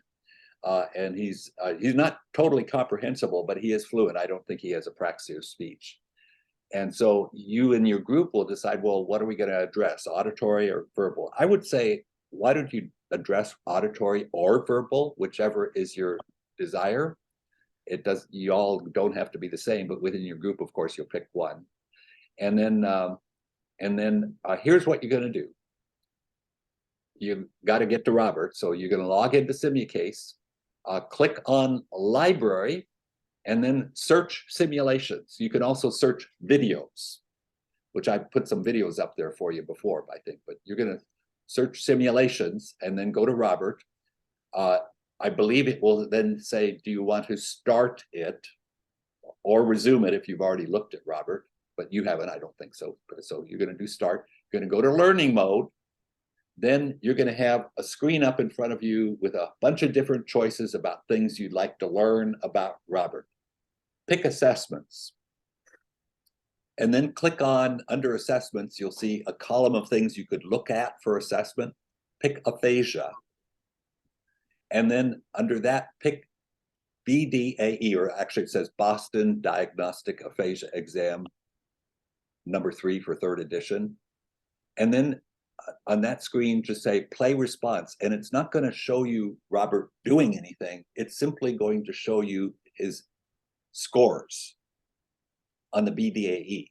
And he's not totally comprehensible, but he is fluent. I don't think he has apraxia of speech. And so you and your group will decide, well, what are we going to address, auditory or verbal? I would say, why don't you address auditory or verbal, whichever is your desire, it does, you all don't have to be the same, but within your group, of course, you'll pick one. And then here's what you're going to do. You've got to get to Robert. So you're going to log into Simucase, click on library, and then search simulations. You can also search videos, which I put some videos up there for you before, I think, but you're going to search simulations and then go to Robert. I believe it will then say, do you want to start it or resume it if you've already looked at Robert, but you haven't, I don't think so. So you're going to do start, you're going to go to learning mode. Then you're going to have a screen up in front of you with a bunch of different choices about things you'd like to learn about Robert. Pick assessments. And then click on, under assessments, you'll see a column of things you could look at for assessment. Pick aphasia. And then under that, pick BDAE, or actually it says Boston Diagnostic Aphasia Exam, number 3 for 3rd edition. And then on that screen, just say play response. And it's not going to show you Robert doing anything. It's simply going to show you his scores on the BDAE.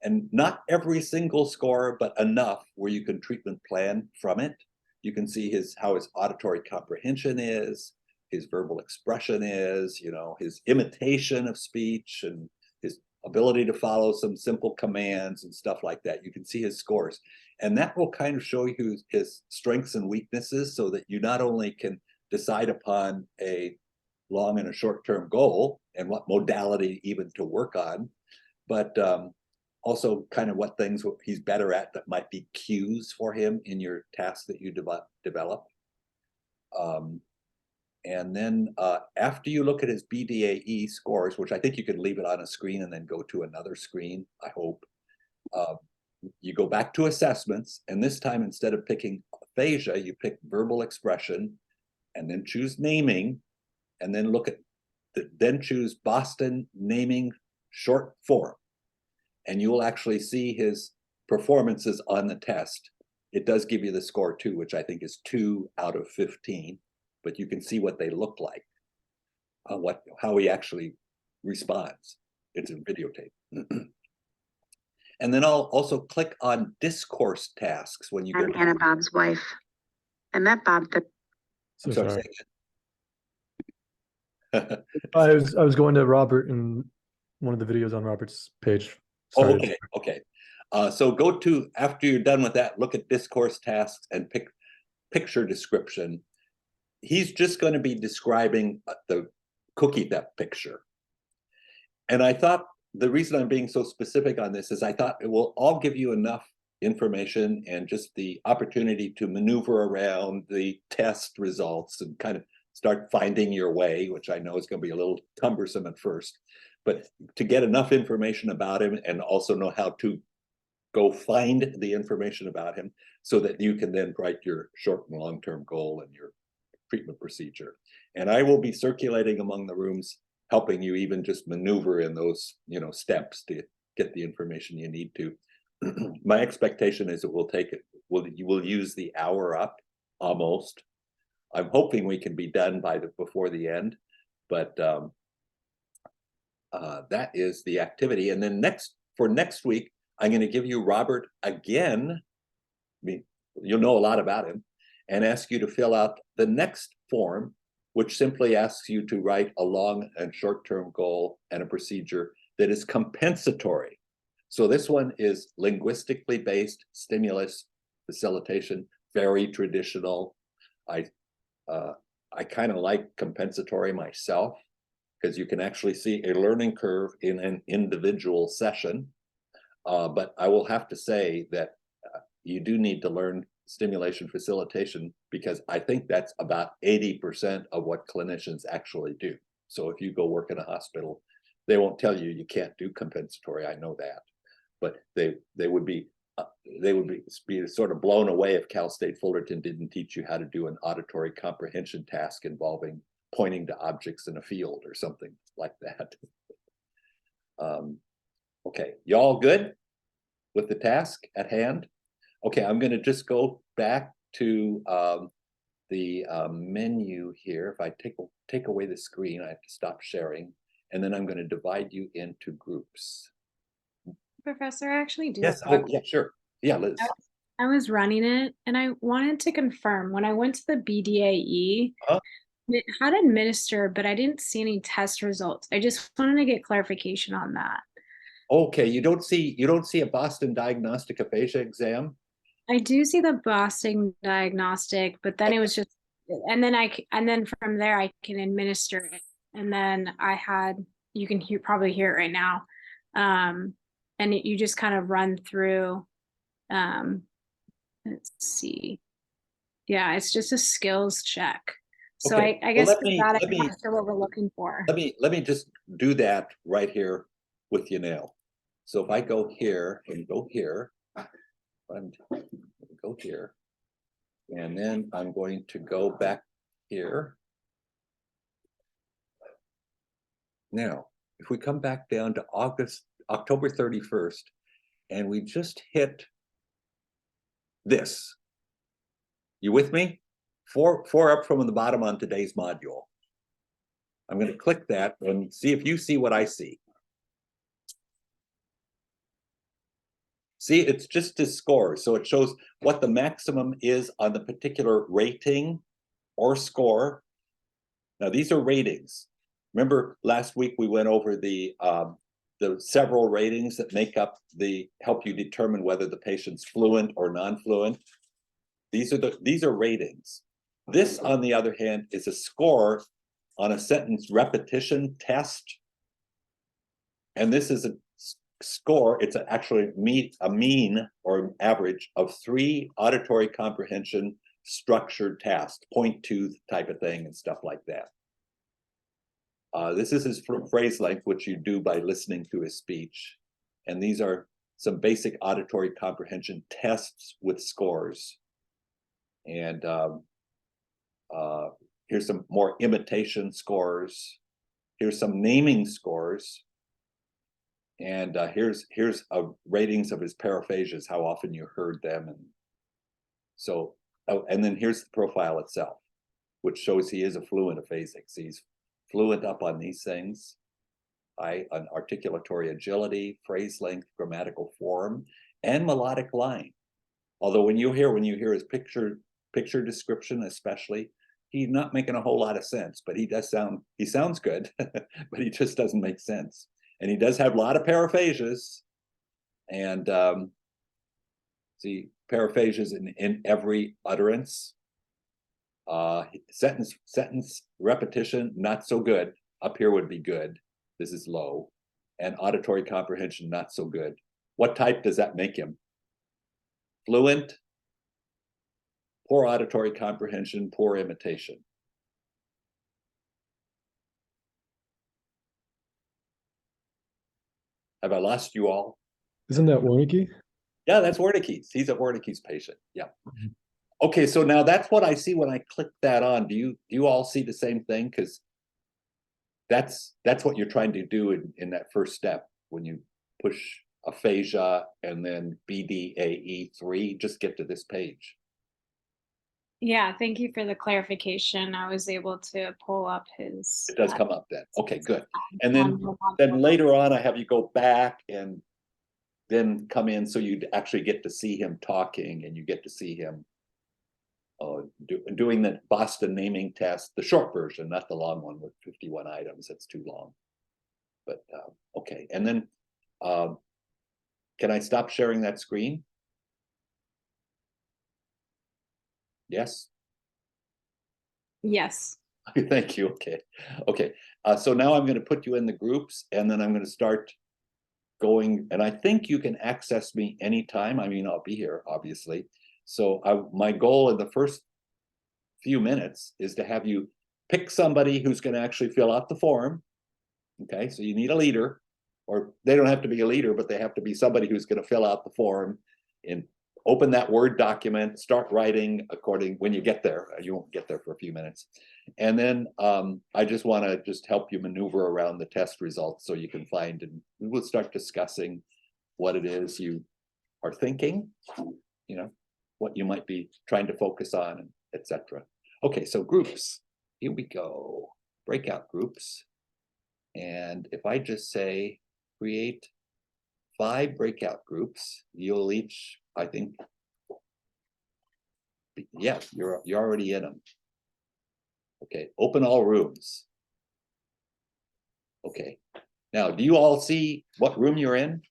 And not every single score, but enough where you can treatment plan from it. You can see how his auditory comprehension is, his verbal expression is, you know, his imitation of speech and his ability to follow some simple commands and stuff like that. You can see his scores. And that will kind of show you his strengths and weaknesses so that you not only can decide upon a long and a short-term goal and what modality even to work on, but also kind of what things he's better at that might be cues for him in your tasks that you develop. And then after you look at his BDAE scores, which I think you can leave it on a screen and then go to another screen, I hope, you go back to assessments, and this time instead of picking aphasia, you pick verbal expression, and then choose naming, and then then choose Boston naming short form. And you will actually see his performances on the test. It does give you the score too, which I think is 2 out of 15, but you can see what they look like, how he actually responds. It's in videotape. And then I'll also click on discourse tasks when you go. I'm Anna Bob's wife. I met Bob So I'm sorry. sorry. I was going to Robert in one of the videos on Robert's page. Oh, okay. So go to, after you're done with that, look at discourse tasks and pick picture description. He's just going to be describing the cookie theft picture. And I thought the reason I'm being so specific on this is I thought it will all give you enough information and just the opportunity to maneuver around the test results and kind of start finding your way, which I know is going to be a little cumbersome at first, but to get enough information about him and also know how to go find the information about him so that you can then write your short and long-term goal and your treatment procedure. And I will be circulating among the rooms, helping you even just maneuver in those, you know, steps to get the information you need to. My expectation is it will take it, you will use the hour up almost. I'm hoping we can be done before the end, but that is the activity. And then for next week, I'm going to give you Robert again. I mean, you'll know a lot about him, and ask you to fill out the next form, which simply asks you to write a long and short-term goal and a procedure that is compensatory. So this one is linguistically based stimulus facilitation, very traditional. I kind of like compensatory myself because you can actually see a learning curve in an individual session. But I will have to say that you do need to learn stimulation facilitation because I think that's about 80% of what clinicians actually do. So if you go work in a hospital, they won't tell you can't do compensatory. I know that, but they would be sort of blown away if Cal State Fullerton didn't teach you how to do an auditory comprehension task involving pointing to objects in a field or something like that. Okay, y'all good with the task at hand? Okay, I'm going to just go back to the menu here. If I take away the screen, I have to stop sharing, and then I'm going to divide you into groups. Professor, I actually do. Yes. have a Oh, yeah, sure. Yeah, Liz. I was running it and I wanted to confirm when I went to the BDAE, Huh? it had administer, but I didn't see any test results. I just wanted to get clarification on that. Okay, you don't see a Boston Diagnostic Aphasia exam? I do see the Boston diagnostic, but then it was just, and then from there I can administer it. And then you can probably hear it right now. And you just kind of run through, let's see. Yeah, it's just a skills check. So Okay, I well, guess let with me- that, let I'm me- not sure what we're looking for. Let me just do that right here with you now. So if I go here and go here, and go here, and then I'm going to go back here. Now, if we come back down to October 31st, and we just hit this. You with me? Four up from the bottom on today's module. I'm going to click that and see if you see what I see. See, it's just a score. So it shows what the maximum is on the particular rating or score. Now, these are ratings. Remember last week we went over the several ratings that make up help you determine whether the patient's fluent or non-fluent. These are ratings. This, on the other hand, is a score on a sentence repetition test. And this is a score, it's actually a mean or average of 3 auditory comprehension structured tasks, 0.2 type of thing and stuff like that. This is his phrase length, which you do by listening to his speech. And these are some basic auditory comprehension tests with scores. And here's some more imitation scores. Here's some naming scores. And here's ratings of his paraphasias, how often you heard them. And so, and then here's the profile itself, which shows he is a fluent aphasic. So he's fluent up on these things, on articulatory agility, phrase length, grammatical form, and melodic line. Although when you hear his picture description, especially, he's not making a whole lot of sense, but he sounds good, but he just doesn't make sense. And he does have a lot of paraphasias, and see paraphasias in every utterance. Sentence repetition, not so good. Up here would be good. This is low. And auditory comprehension, not so good. What type does that make him? Fluent, poor auditory comprehension, poor imitation. Have I lost you all? Isn't that Wernicke? Yeah, that's Wernicke's. He's a Wernicke's patient. Yeah. Okay, so now that's what I see when I click that on. Do you all see the same thing? Because that's what you're trying to do in that first step when you push aphasia and then BDAE3, just get to this page. Yeah, thank you for the clarification. I was able to pull up his. It does come up then. Okay, good. And then later on, I have you go back and then come in so you actually get to see him talking and you get to see him doing the Boston naming test, the short version, not the long one with 51 items. That's too long. But okay, and then can I stop sharing that screen? Yes. Yes. Thank you. Okay. So now I'm going to put you in the groups, and then I'm going to start going. And I think you can access me anytime. I mean, I'll be here, obviously. So my goal in the first few minutes is to have you pick somebody who's going to actually fill out the form. Okay, so you need a leader, or they don't have to be a leader, but they have to be somebody who's going to fill out the form and open that Word document, start writing when you get there. You won't get there for a few minutes. And then I just want to help you maneuver around the test results so you can find, and we will start discussing what it is you are thinking, what you might be trying to focus on, etc. Okay, so groups, here we go, breakout groups. And if I just say, create 5 breakout groups, you'll each, I think. Yeah, you're already in them. Okay, open all rooms. Okay, now, do you all see what room you're in?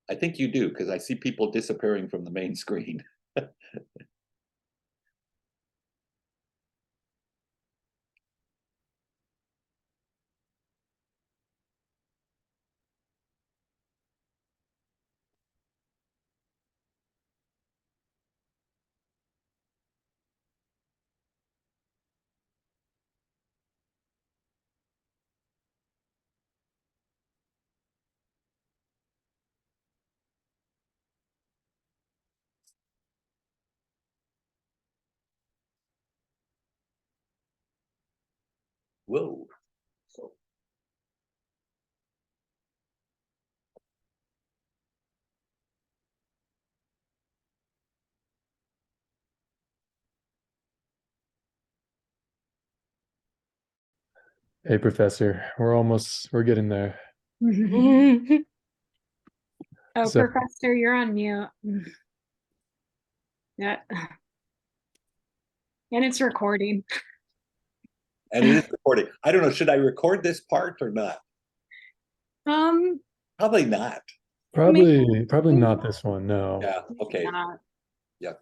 I think you do, because I see people disappearing from the main screen. Whoa. Hey, Professor, we're getting there. Oh, So- Professor, you're on mute. Yeah. And it's recording. And it is recording. I don't know, should I record this part or not? Probably not. Probably not this one, no. Yeah, okay, Not. yeah, okay.